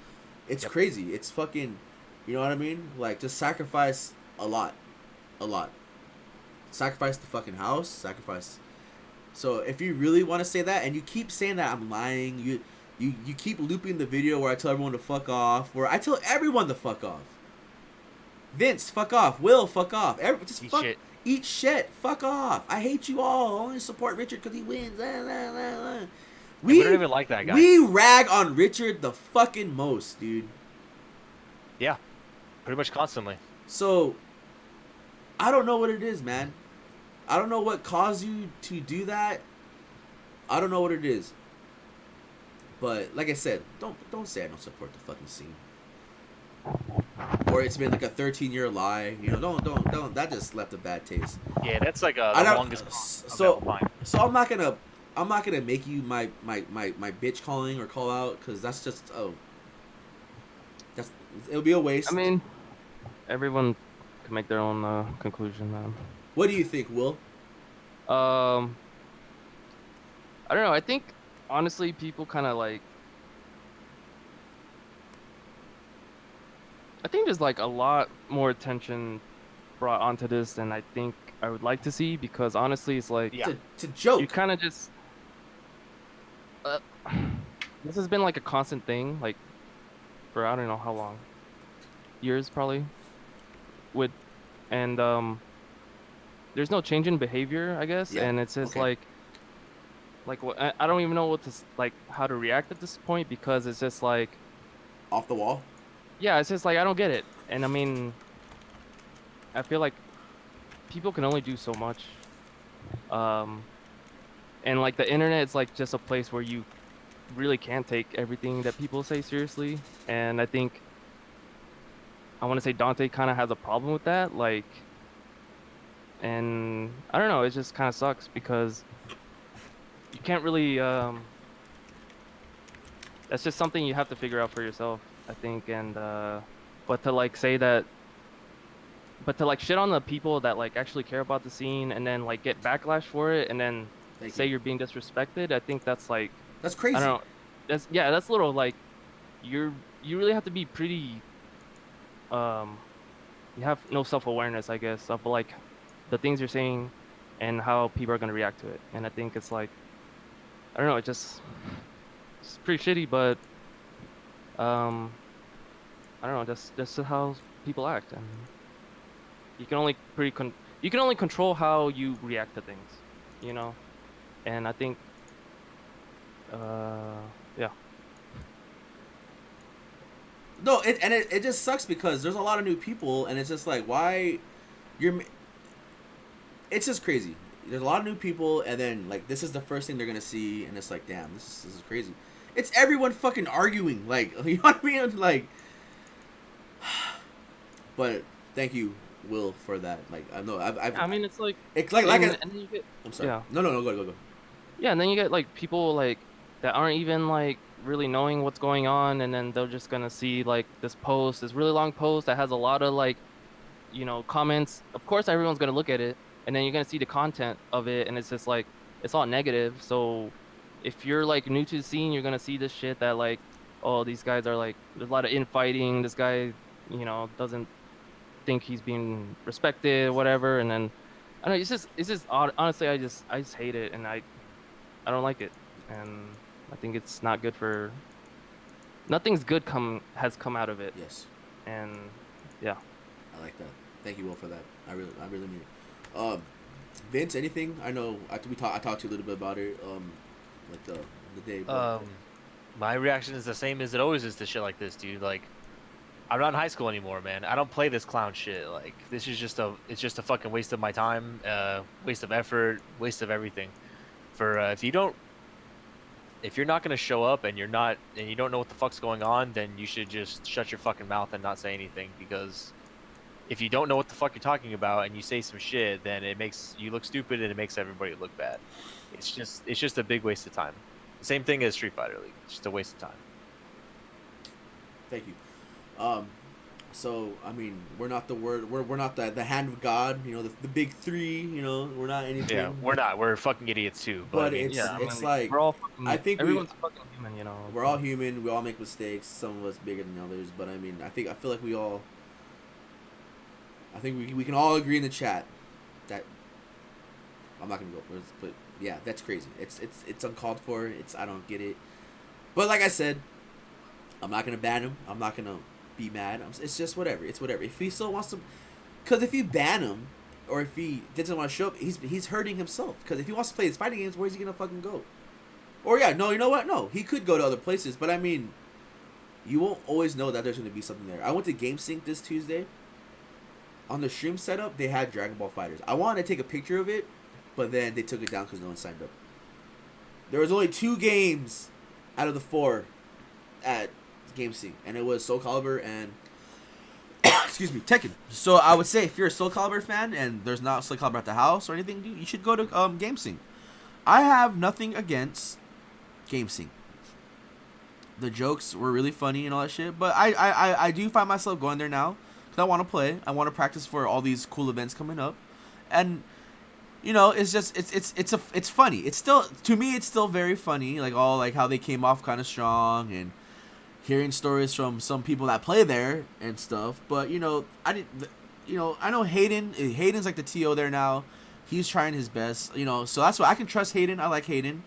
it's crazy. It's fucking, you know what I mean? Like, just sacrifice a lot. Sacrifice the fucking house, sacrifice. So if you really want to say that, and you keep saying that I'm lying, you keep looping the video where I tell everyone to fuck off, where I tell everyone to fuck off. Vince, fuck off. Will, fuck off. Eat shit. Fuck off. I hate you all. I only support Richard because he wins. We don't even like that guy. We rag on Richard the fucking most, dude. Yeah, pretty much constantly. So, I don't know what it is, man. I don't know what caused you to do that. I don't know what it is. But like I said, don't say I don't support the fucking scene. Or it's been like a 13-year lie. Don't. That just left a bad taste. Yeah, that's like the longest. So I'm not gonna make you my bitch calling or call out, because that's just it'll be a waste. I mean, everyone can make their own conclusion, man. What do you think, Will? I don't know. I think honestly, people kind of like. I think there's like a lot more attention brought onto this than I think I would like to see, because honestly, it's like it's a joke. You kind of just. This has been like a constant thing, like for I don't know how long, years probably. There's no change in behavior, I guess, and it's just like what I don't even know what to how to react at this point, because it's just like off the wall. Yeah, it's just like I don't get it, and I mean, I feel like people can only do so much, and like the internet is like just a place where you really can't take everything that people say seriously, and I think I want to say Dante kind of has a problem with that, like, and I don't know, it just kind of sucks because you can't really that's just something you have to figure out for yourself, I think. And but to like say that, but to like shit on the people that like actually care about the scene and then like get backlash for it and then Thank say you. you're being disrespected, I think that's like, That's I don't crazy. know, that's, yeah, that's a little like, you really have to be pretty um you have no self-awareness, I guess, of like the things you're saying and how people are going to react to it. And I think it's like, I don't know, it's pretty shitty, but um I don't know, that's how people act. And you can only you can only control how you react to things, you know. And I think yeah. No, it just sucks because there's a lot of new people, and it's just like, why you're. It's just crazy. There's a lot of new people, and then like this is the first thing they're gonna see, and it's like, damn, this is crazy. It's everyone fucking arguing, like you know what I mean, like. But thank you, Will, for that. Like I know I mean, it's like, it's like and then you get, I'm sorry. yeah. No, go. Yeah, and then you get like people like that aren't even like really knowing what's going on, and then they're just gonna see like this really long post that has a lot of like, comments. Of course, everyone's gonna look at it, and then you're gonna see the content of it, and it's just like it's all negative. So if you're like new to the scene, you're gonna see this shit that like, oh, these guys are like, there's a lot of infighting. This guy, doesn't think he's being respected, whatever. And then I don't know, it's just honestly, I just hate it, and I don't like it, and I think it's not good for. Nothing's good has come out of it, Yes, and yeah. I like that. Thank you, Will, for that. I really mean it. Vince, anything? I know I talked to you a little bit about it. Like the day. But, My reaction is the same as it always is to shit like this, dude. Like, I'm not in high school anymore, man. I don't play this clown shit. Like, this is it's just a fucking waste of my time, waste of effort, waste of everything. For if you're not gonna show up and you don't know what the fuck's going on, then you should just shut your fucking mouth and not say anything. Because if you don't know what the fuck you're talking about and you say some shit, then it makes you look stupid and it makes everybody look bad. It's just a big waste of time. Same thing as Street Fighter League. It's just a waste of time. thank you. So I mean, we're not we're not the hand of God. You know, the big three. You know, we're not anything. Yeah, we're not. We're fucking idiots too. But I But mean, it's Yeah, I it's mean, like we're all fucking, I think everyone's fucking human, we're all human. We all make mistakes. Some of us bigger than others. But I mean, I feel like we all. I think we can all agree in the chat that I'm not gonna go, but yeah, that's crazy. It's uncalled for. I don't get it. But like I said, I'm not gonna ban him. I'm not gonna be mad. It's just whatever. It's whatever. If he still wants to, because if you ban him, or if he doesn't want to show up, he's hurting himself. Because if he wants to play his fighting games, where's he gonna fucking go? Or yeah, no, you know what? No, he could go to other places. But I mean, you won't always know that there's gonna be something there. I went to GameSync this Tuesday. On the stream setup, they had Dragon Ball Fighters. I wanted to take a picture of it, but then they took it down because no one signed up. There was only 2 games out of the 4 at GameSync, and it was Soul Calibur and excuse me, Tekken. So I would say if you're a Soul Calibur fan and there's not Soul Calibur at the house or anything, dude, you should go to GameSync. I have nothing against GameSync. The jokes were really funny and all that shit, but I do find myself going there now because I want to play. I want to practice for all these cool events coming up, and you know, it's just it's funny. It's still, to me, it's still very funny. Like all like how they came off kind of strong and hearing stories from some people that play there and stuff. But you know, I know Hayden's like the TO there now. He's trying his best, you know, so that's why I can trust Hayden. I like Hayden.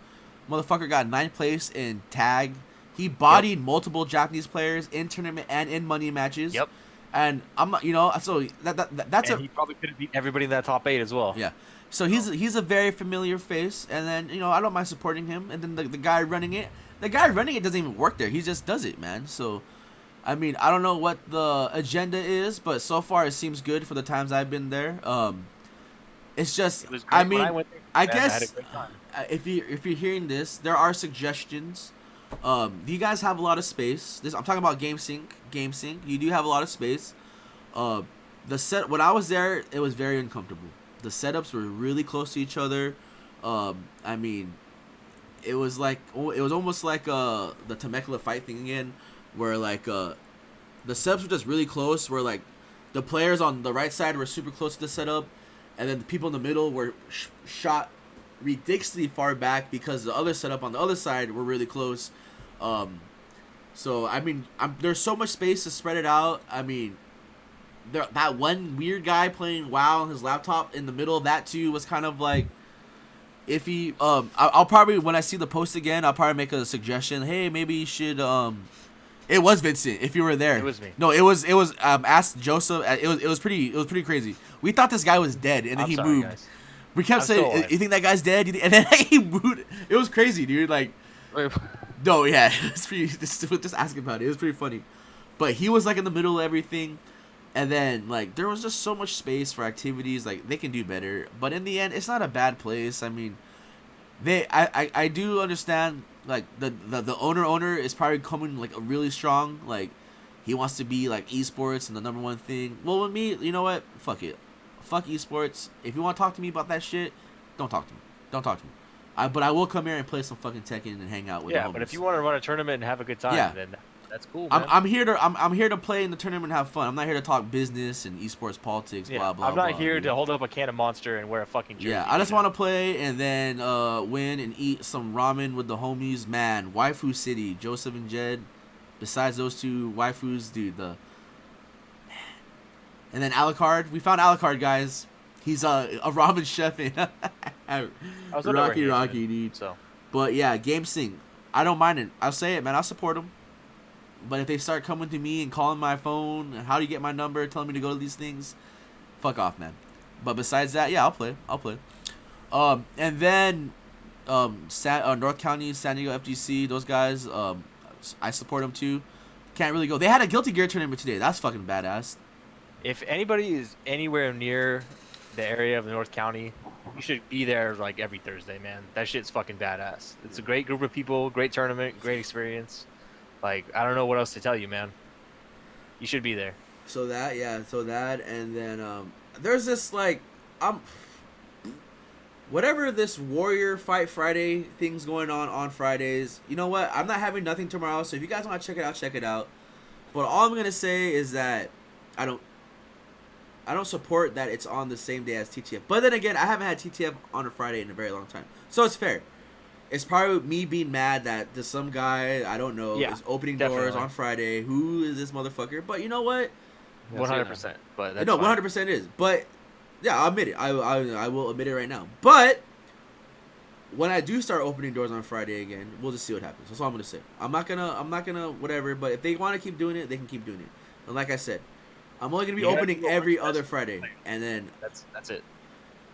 Motherfucker got 9th place in tag. He bodied multiple Japanese players in tournament and in money matches. Yep. And I'm not, you know, so that's and he probably could have beat everybody in that top 8 as well. yeah. So he's a very familiar face, and then you know I don't mind supporting him. And then the guy running it doesn't even work there. He just does it, man. So, I mean, I don't know what the agenda is, but so far it seems good for the times I've been there. It's just, It was great I when mean, I went there, I man. I had a guess great time. if you're hearing this, there are suggestions. You guys have a lot of space. I'm talking about GameSync. You do have a lot of space. The set when I was there, it was very uncomfortable. The setups were really close to each other. I mean, it was almost like the Temecula fight thing again, where like the setups were just really close. Where like the players on the right side were super close to the setup, and then the people in the middle were shot ridiculously far back because the other setup on the other side were really close. So I mean, there's so much space to spread it out. I mean, that one weird guy playing WoW on his laptop in the middle of that too was kind of like iffy. I'll probably, when I see the post again, I'll probably make a suggestion. Hey, maybe you should. It was Vincent. If you were there, It was me. No, it was. Ask Joseph. It was pretty crazy. We thought this guy was dead, and then I'm he sorry, moved. guys. We kept I'm still saying, alive. "You think that guy's dead?" And then he moved. It was crazy, dude. Like, Wait, no, yeah, it's pretty. Just asking about it. It was pretty funny, but he was like in the middle of everything, and then like there was just so much space for activities. Like they can do better, but in the end, it's not a bad place. I mean, I do understand. Like the owner is probably coming like really strong. Like he wants to be like esports and the number one thing. Well, with me, you know what? Fuck it. Fuck esports. If you want to talk to me about that shit, don't talk to me. Don't talk to me. But I will come here and play some fucking Tekken and hang out with the Yeah, homies. but if you want to run a tournament and have a good time, Yeah. then that's cool, I'm, man. I'm here to play in the tournament and have fun. I'm not here to talk business and esports politics, Yeah, blah blah. I'm not blah, here dude. to hold up a can of Monster and wear a fucking jersey. Yeah, I just want to play and then win and eat some ramen with the homies. Man, Waifu City, Joseph and Jed. Besides those two waifus, dude, and then Alucard. We found Alucard, guys. He's a ramen chef in I was wondering where he is, Rocky, man. dude. So But yeah, Game Sync. I don't mind it. I'll say it, man. I'll support them. But if they start coming to me and calling my phone, and how do you get my number, telling me to go to these things, fuck off, man. But besides that, yeah, I'll play. And then North County, San Diego FGC, those guys, I support them too. Can't really go. They had a Guilty Gear tournament today. That's fucking badass. if anybody is anywhere near the area of North County, you should be there like every Thursday, man. That shit's fucking badass. It's a great group of people, great tournament, great experience. Like, I don't know what else to tell you, man. You should be there. So that, and then there's this like, whatever this Warrior Fight Friday thing's going on Fridays. You know what? I'm not having nothing tomorrow, so if you guys want to check it out. But all I'm gonna say is that I don't support that it's on the same day as TTF. But then again, I haven't had TTF on a Friday in a very long time, so it's fair. It's probably me being mad that there's some guy I don't know Yeah, is opening definitely. doors on Friday. Who is this motherfucker? But you know what? 100%. But that's No, fine. 100% is. But yeah, I'll admit it. I will admit it right now. But when I do start opening doors on Friday again, we'll just see what happens. That's all I'm gonna say. I'm not gonna whatever. But if they want to keep doing it, they can keep doing it. And like I said, I'm only gonna be You gotta opening go every first. other Friday, and then That's it.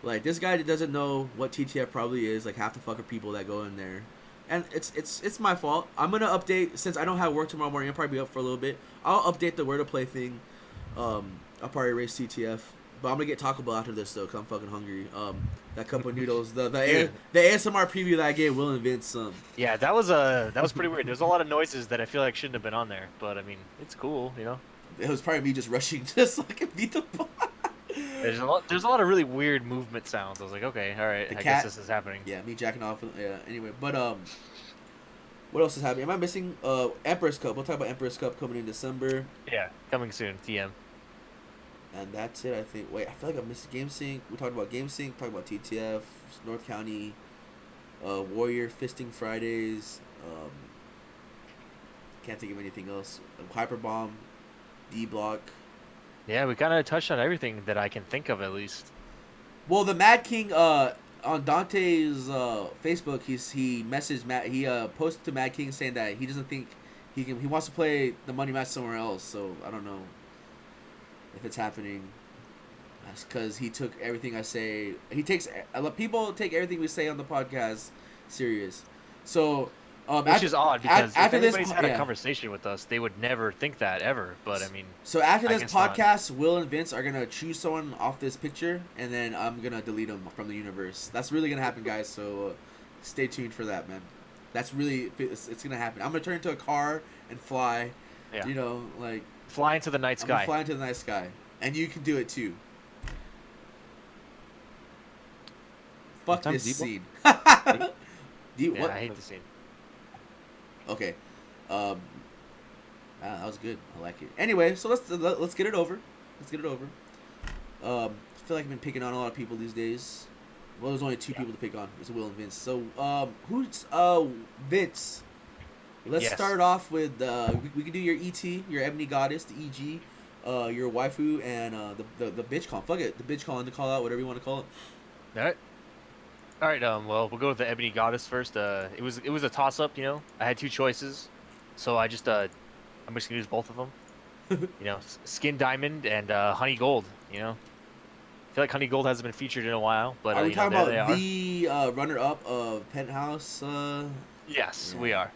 like this guy doesn't know what TTF probably is. Like half the fucking people that go in there. And it's my fault. I'm gonna update since I don't have work tomorrow morning. I'll probably be up for a little bit. I'll update the where to play thing. I'll probably erase TTF, but I'm gonna get Taco Bell after this though, cause I'm fucking hungry. That cup of noodles, the ASMR preview that I gave Will and Vince. Yeah, that was pretty weird. There's a lot of noises that I feel like shouldn't have been on there, but I mean, it's cool, you know. It was probably me just rushing just so I could beat the ball. There's a lot of really weird movement sounds. I was like, okay, all right, The I cat- guess this is happening. Yeah, me jacking off. Yeah. Anyway, but what else is happening? Am I missing Empress Cup? We'll talk about Empress Cup coming in December. Yeah, coming soon, TM. And that's it, I think. Wait, I feel like I missed Game Sync. We talked about Game Sync, talked about TTF, North County, Warrior Fisting Fridays. Can't think of anything else. Hyper Bomb, D Block. Yeah, we kind of touched on everything that I can think of, at least. Well, the Mad King on Dante's Facebook, he messaged Matt. He posted to Mad King saying that he doesn't think he wants to play the money match somewhere else. So I don't know if it's happening. That's because he took everything I say. People take everything we say on the podcast serious. So Which is odd, because if after this anybody's had a yeah. conversation with us, they would never think that, ever. But, I mean, So after I this guess not. podcast, Will and Vince are gonna choose someone off this picture, and then I'm gonna delete them from the universe. That's really gonna happen, guys. So stay tuned for that, man. That's really it's gonna happen. I'm gonna turn into a car and fly. yeah. You know, like Fly into the night I'm gonna sky. fly into the night sky. and you can do it too. Fuck Time this Debo? scene. Do you, Yeah, what? I hate the scene. Okay. That was good. I like it. Anyway, so let's get it over. Let's get it over. I feel like I've been picking on a lot of people these days. Well, there's only two people to pick on. It's Will and Vince. So, who's Vince? Let's Yes. start off with we can do your ET, your Ebony Goddess, the EG, your waifu, and the bitch call. Fuck it, the bitch calling to call out whatever you want to call it. All right. Well, we'll go with the Ebony Goddess first. It was a toss up. You know, I had two choices, so I'm just gonna use both of them. You know, Skin Diamond and Honey Gold. You know, I feel like Honey Gold hasn't been featured in a while, but Are we you know, talking there about they are. the runner-up of Penthouse? Yes, Yeah. we are.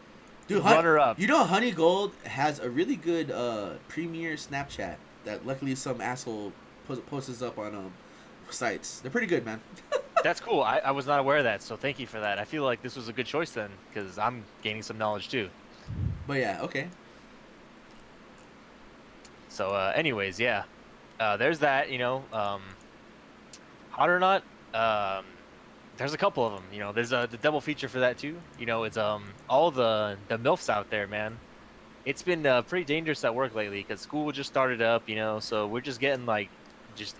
Dude, Runner up. You know, Honey Gold has a really good premiere Snapchat that luckily some asshole posts up on sites. They're pretty good, man. That's cool. I was not aware of that, so thank you for that. I feel like this was a good choice then, because I'm gaining some knowledge too. But yeah, okay. So, anyways, yeah. There's that. You know, hot or not. There's a couple of them. You know, there's the double feature for that too. You know, it's all the milfs out there, man. It's been pretty dangerous at work lately because school just started up. You know, so we're just getting like,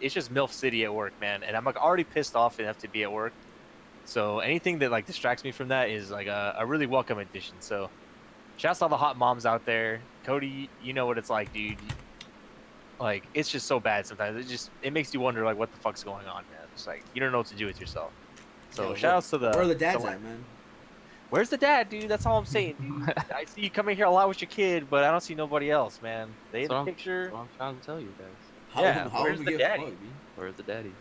it's just MILF City at work, man. And I'm like already pissed off enough to be at work. So anything that like distracts me from that is like a really welcome addition. So, shouts to all the hot moms out there. Cody, you know what it's like, dude. Like, it's just so bad sometimes. It makes you wonder like what the fuck's going on, man. It's like you don't know what to do with yourself. So Yeah, shout outs to the. Where are the dads the- at, man? Where's the dad, dude? That's all I'm saying, dude. I see you coming here a lot with your kid, but I don't see nobody else, man. They in That's the what picture. That's what I'm trying to tell you guys. How where's would the we get daddy? fucked, dude? Where's the daddy?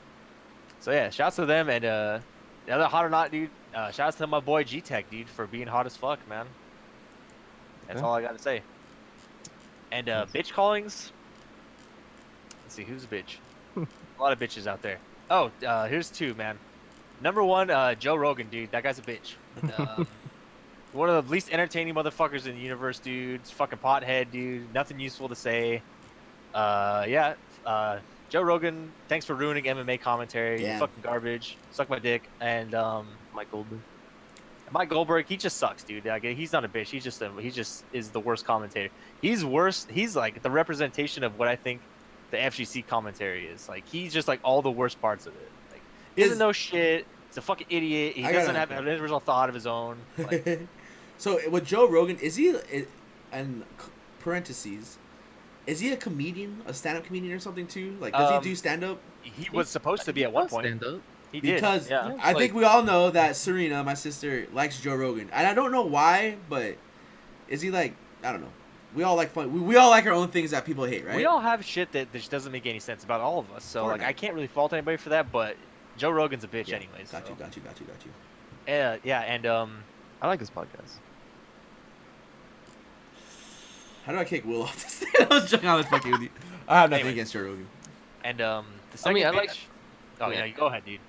So yeah, shouts to them and the other hot or not, dude. Shouts to my boy G Tech, dude, for being hot as fuck, man. That's Okay. all I gotta say. And Nice. bitch callings. Let's see who's a bitch. A lot of bitches out there. Oh, here's two, man. Number one, Joe Rogan, dude. That guy's a bitch. One of the least entertaining motherfuckers in the universe, dude. It's fucking pothead, dude. Nothing useful to say. Yeah. Joe Rogan, thanks for ruining MMA commentary. Yeah. You fucking garbage. Suck my dick. And Mike Goldberg. Mike Goldberg, he just sucks, dude. Like, he's not a bitch. He just is the worst commentator. He's worse. He's like the representation of what I think the FGC commentary is. Like, he's just like all the worst parts of it. Like, he doesn't know shit. He's a fucking idiot. He doesn't have an original thought of his own. Like, So with Joe Rogan, is he and parentheses? Is he a comedian, a stand-up comedian or something too? Like, does he do stand-up? he was supposed to be at one point. Stand up. He did. Because Yeah. I like- think we all know that Serena, my sister, likes Joe Rogan, and I don't know why, but is he like, I don't know. We all like fun. We all like our own things that people hate, right? We all have shit that just doesn't make any sense about all of us. So like, Fortnite. I can't really fault anybody for that. But Joe Rogan's a bitch, Yeah, anyways. Got so. you. Yeah, and I like his podcast. How do I kick Will off this thing? I was joking. I was fucking with you. I have nothing Anyways. against Joe Rogan. and the second mean, I bitch. like- Oh yeah. yeah, you go ahead, dude.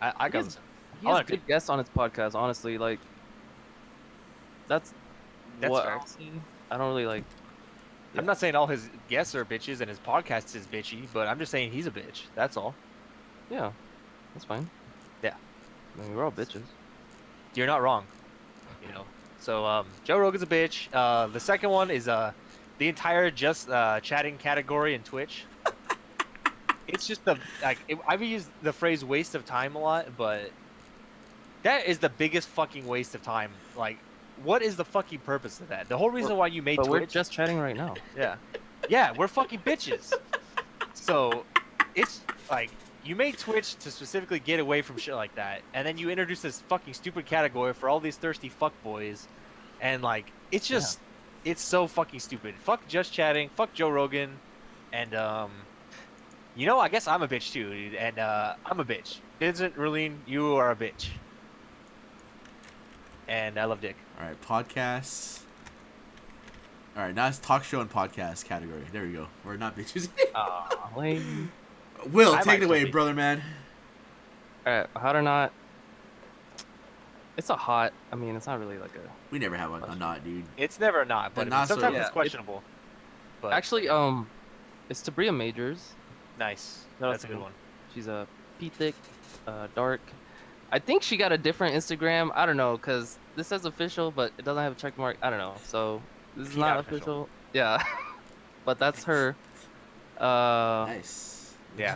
I got. He I has like good guests on his podcast. Honestly, like that's what fair. I've seen. I don't really like. I'm not saying all his guests are bitches and his podcast is bitchy, but I'm just saying he's a bitch. That's all. Yeah, that's fine. Yeah. I mean, we're all bitches. You're not wrong. You know. So Joe Rogan's a bitch. The second one is the entire just chatting category in Twitch. It's just I've used the phrase waste of time a lot, but that is the biggest fucking waste of time. Like, what is the fucking purpose of that? The whole reason why you made But we're Twitch. just chatting right now. Yeah, we're fucking bitches. So it's like you made Twitch to specifically get away from shit like that, and then you introduce this fucking stupid category for all these thirsty fuckboys, and like it's just it's so fucking stupid. Fuck just chatting. Fuck Joe Rogan, and you know, I guess I'm a bitch too, dude, and I'm a bitch. Vincent Rulene, you are a bitch, and I love Dick. All right, podcasts. All right, now it's talk show and podcast category. There we go. We're not bitches. Lame. Will, I take might it away, still be. brother man. All right, hot or not? It's a hot. I mean, it's not really like a. We never have a not, dude. It's never not, but The not so- sometimes Yeah, it's questionable. But Actually, it's Tabria Majors. Nice. Shout out That's a to good her. one. She's a P-thick, dark. I think she got a different Instagram. I don't know, cause this says official, but it doesn't have a check mark. I don't know. So this is Peanut not official. official. Yeah, but that's her. Uh, Nice. Yeah.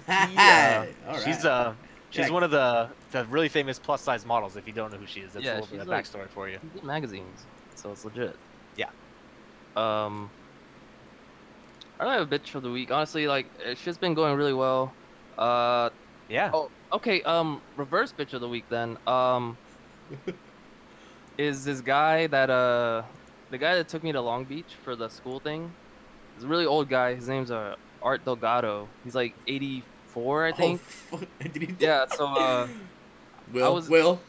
All She's right. she's Yeah. one of the really famous plus size models. If you don't know who she is, that's a yeah, little bit she's of like backstory for you. she's in magazines, so it's legit. Yeah. I don't have a bitch for the week. Honestly, like it's just been going really well. Uh Yeah. oh, okay. Reverse bitch of the week then. Is this guy that the guy that took me to Long Beach for the school thing? He's a really old guy. His name's Art Delgado. He's like 84, I Oh, think. fuck. Did he? Yeah. So I was. Will,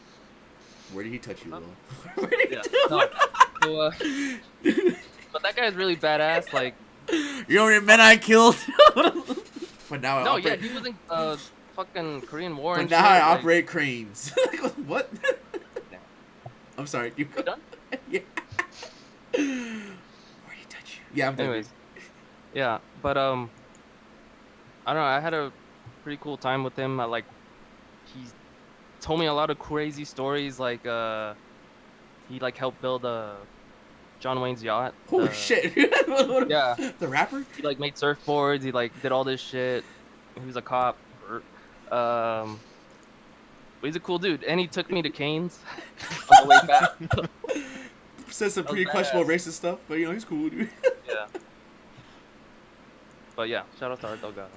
where did he touch you, What's Will? Where did he Yeah. do No. So but that guy's really badass. Like You know how many men I killed? But now I no, operate. yeah, he was in fucking Korean War But and now shit. I like- operate cranes. What? Yeah. I'm sorry. You You done? Yeah. Where did he touch you? Yeah, I'm done. Anyways, yeah, but I don't know. I had a pretty cool time with him. He told me a lot of crazy stories. Like he like helped build John Wayne's yacht. Oh the- shit. Yeah. The rapper? He like made surfboards. He like did all this shit. He was a cop. But he's a cool dude, and he took me to Cane's on the way back. Says some That was pretty questionable badass. racist stuff, but you know he's cool, dude. Yeah. But yeah, shout out to Art Delgado.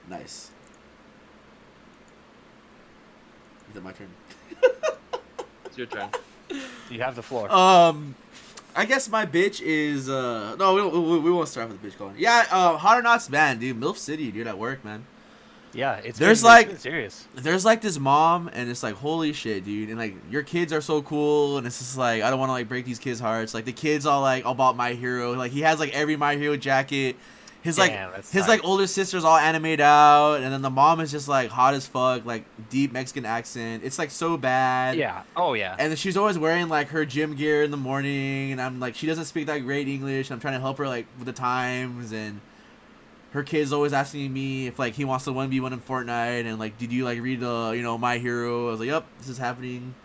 Nice. Is it my turn? It's your turn. You have the floor. I guess my bitch is no, we won't start with the bitch calling. Yeah, Hot or Not's man, dude, MILF City, dude, at work, man. Yeah, There's it's like- been serious. There's like this mom, and it's like, holy shit, dude, and like your kids are so cool, and it's just like I don't want to like break these kids' hearts. Like the kids all like all about My Hero, like he has like every My Hero jacket. His Damn, like that's his tight. like older sister's all animated out, and then the mom is just like hot as fuck, like deep Mexican accent. It's like so bad. Yeah. Oh yeah. And then she's always wearing like her gym gear in the morning, and I'm like, she doesn't speak that great English. And I'm trying to help her like with the times, and her kid's always asking me if like he wants to 1v1 in Fortnite, and like, did you like read My Hero? I was like, yep, this is happening,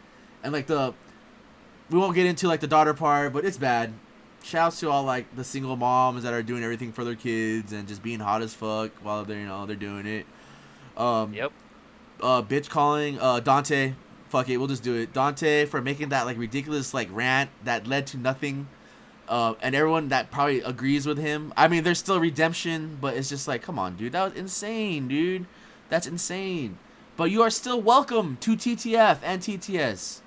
and like we won't get into like the daughter part, but it's bad. Shouts to all like the single moms that are doing everything for their kids and just being hot as fuck while they're doing it. Yep. Bitch calling Dante. Fuck it, we'll just do it. Dante for making that like ridiculous like rant that led to nothing. And everyone that probably agrees with him. I mean, there's still redemption, but it's just like, come on, dude, that was insane, dude. That's insane. But you are still welcome to TTF and TTS.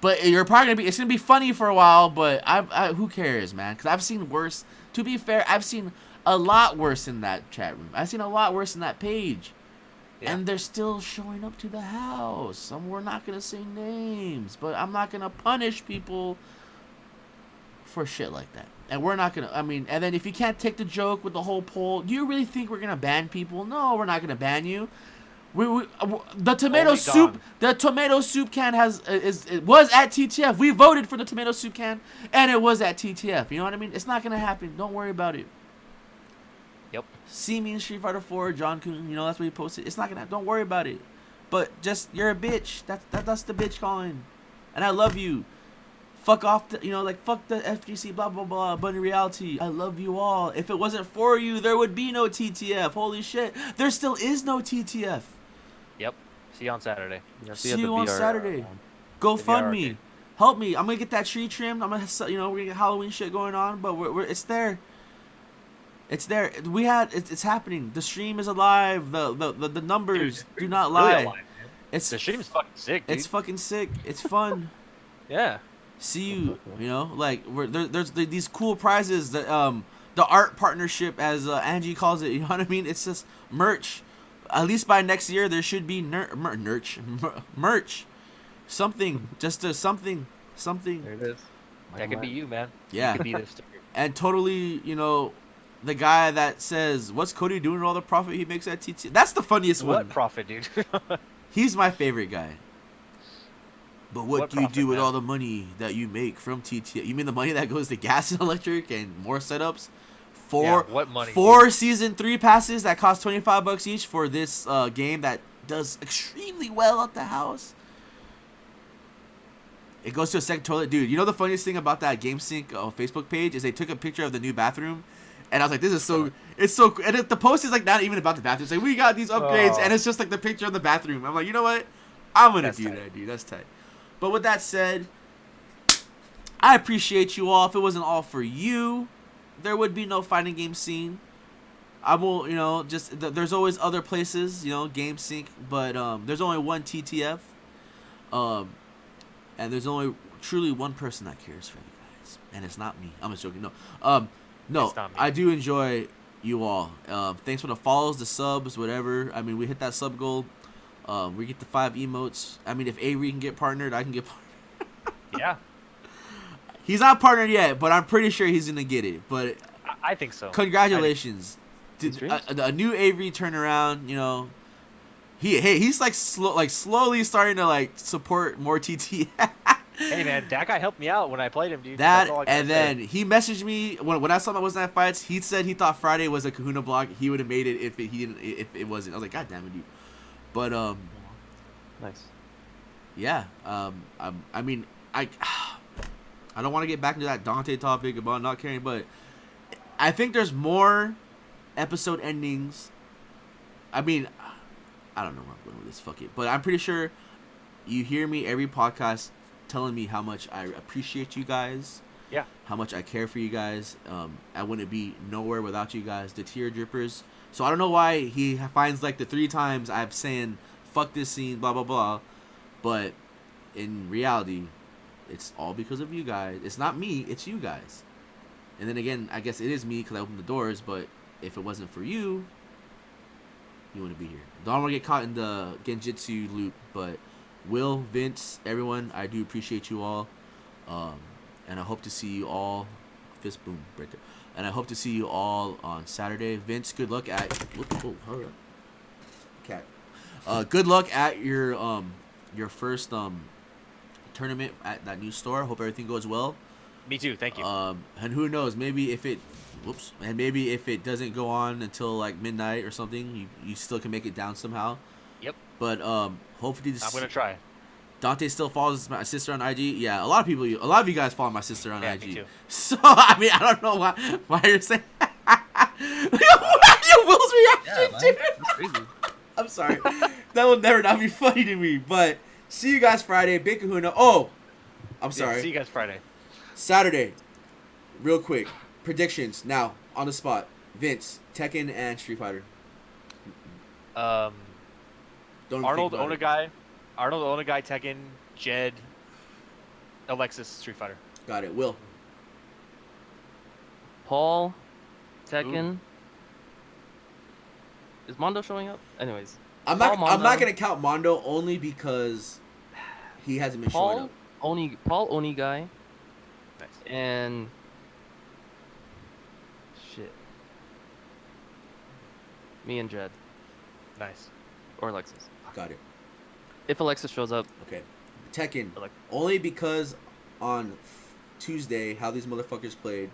But you're probably it's gonna be funny for a while. But I who cares, man? Because I've seen worse. To be fair, I've seen a lot worse in that chat room. I've seen a lot worse in that page. Yeah. And they're still showing up to the house. We're not gonna say names, but I'm not gonna punish people for shit like that. And we're not gonna. I mean, and then if you can't take the joke with the whole poll, do you really think we're gonna ban people? No, we're not gonna ban you. The tomato Only soup. Don. The tomato soup can it was at TTF. We voted for the tomato soup can, and it was at TTF. You know what I mean? It's not gonna happen. Don't worry about it. Yep. See me in Street Fighter 4, John Kuhn. You know that's what he posted. It's not gonna. Don't worry about it. But just you're a bitch. That's the bitch calling, and I love you. Fuck off. Fuck the FGC. Blah blah blah. But in reality, I love you all. If it wasn't for you, there would be no TTF. Holy shit. There still is no TTF. Yep. See you on Saturday. Yeah, See at the you on VR, Saturday. Go The VR fund me. arcade. Help me. I'm gonna get that tree trimmed. We're gonna get Halloween shit going on. But it's there. It's there. It's happening. The stream is alive. The numbers do not lie. Really alive, man. It's The stream's fucking sick, dude. it's fucking sick. It's fun. Yeah. See you. Like there's these cool prizes that the art partnership, as Angie calls it. You know what I mean? It's just merch. At least by next year, there should be merch. Something. Just something. There it is. That could be you, man. Yeah. You could be this. And totally, the guy that says, "What's Cody doing with all the profit he makes at TT?" That's the funniest What one. profit, dude? He's my favorite guy. But what do you profit, do with man? all the money that you make from TT? You mean the money that goes to gas and electric and more setups? what money? Four season 3 passes that cost $25 each for this game that does extremely well at the house. It goes to a second toilet, dude. You know the funniest thing about that GameSync Facebook page is they took a picture of the new bathroom, and I was like, "This is so." It's so. And the post is like not even about the bathroom. It's like we got these upgrades, and it's just like the picture of the bathroom. I'm like, you know what? I'm gonna do that, dude. That's tight. But with that said, I appreciate you all. If it wasn't all for you, there would be no fighting game scene. I will, just there's always other places, GameSync, but there's only one TTF. And there's only truly one person that cares for you guys, and it's not me. I'm just joking. No, I do enjoy you all. Thanks for the follows, the subs, whatever. I mean, we hit that sub goal. We get the 5 emotes. I mean, if Avery can get partnered, I can get partnered. Yeah. He's not partnered yet, but I'm pretty sure he's gonna get it. But I think so. Congratulations, a new Avery turnaround. He's slowly starting to support more TTF. Hey man, that guy helped me out when I played him, dude. That and then he messaged me when I saw him at Wasn't That Fights. He said he thought Friday was a Kahuna block. He would have made it if it wasn't. I was like, God damn it, dude. But nice. Yeah. I don't want to get back into that Dante topic about not caring, but I think there's more episode endings. I mean, I don't know where I'm going with this. Fuck it. But I'm pretty sure you hear me every podcast telling me how much I appreciate you guys. Yeah. How much I care for you guys. I wouldn't be nowhere without you guys. The tear drippers. So I don't know why he finds the 3 times I'm saying fuck this scene, blah blah blah. But in reality, it's all because of you guys. It's not me. It's you guys. And then again, I guess it is me because I opened the doors. But if it wasn't for you, you wouldn't be here. Don't want to get caught in the Genjutsu loop, but Will, Vince, everyone, I do appreciate you all, and I hope to see you all. Fist boom right there. And I hope to see you all on Saturday. Vince, good luck at. Hurry up, cat. Good luck at your first tournament at that new store. Hope everything goes well. Me too. Thank you. And who knows? Maybe if it doesn't go on until midnight or something, you still can make it down somehow. Yep. But hopefully I'm gonna try. Dante still follows my sister on IG. Yeah, a lot of you guys follow my sister on IG. Me too. So I mean, I don't know why you're saying. Will's reaction, dude. That's crazy. I'm sorry. That will never not be funny to me. But see you guys Friday. Big Kahuna. Oh, I'm sorry. Yeah, see you guys Friday. Saturday. Real quick. Predictions now on the spot. Vince, Tekken, and Street Fighter. Don't Arnold Onagai, Tekken, Jed, Alexis, Street Fighter. Got it. Will. Paul, Tekken. Is Mondo showing up? Anyways. I'm not gonna count Mondo only because he hasn't been showing up. Paul Onigai. Nice. And shit. Me and Jed. Nice. Or Alexis. Got it. If Alexis shows up. Okay. Tekken. Only because on Tuesday, how these motherfuckers played,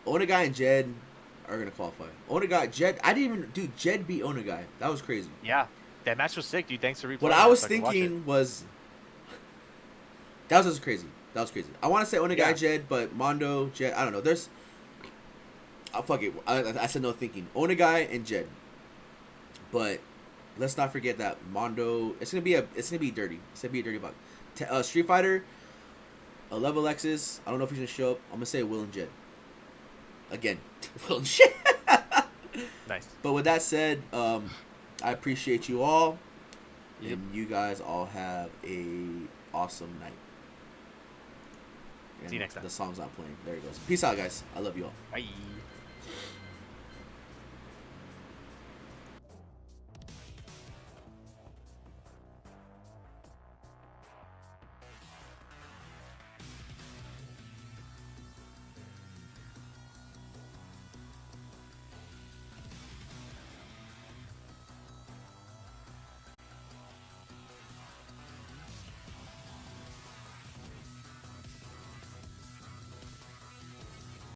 Onagai and Jed are going to qualify. Onagai, Jed, I didn't even, dude, Jed beat Onagai. That was crazy. Yeah. That match was sick, dude. Thanks for replaying. What I was thinking was, that was crazy. That was crazy. I want to say Onagai, Jed, but Mondo, Jed, I don't know. There's, fuck it. I said no thinking. Onagai and Jed. But let's not forget that Mondo. It's gonna be dirty. It's gonna be a dirty buck. Street Fighter. A level Lexus. I don't know if he's gonna show up. I'm gonna say Will and Jed. Again, Will and Jed. Nice. But with that said, I appreciate you all, Yep. and you guys all have a awesome night. And see you next time. The song's not playing. There it goes. Peace out, guys. I love you all. Bye.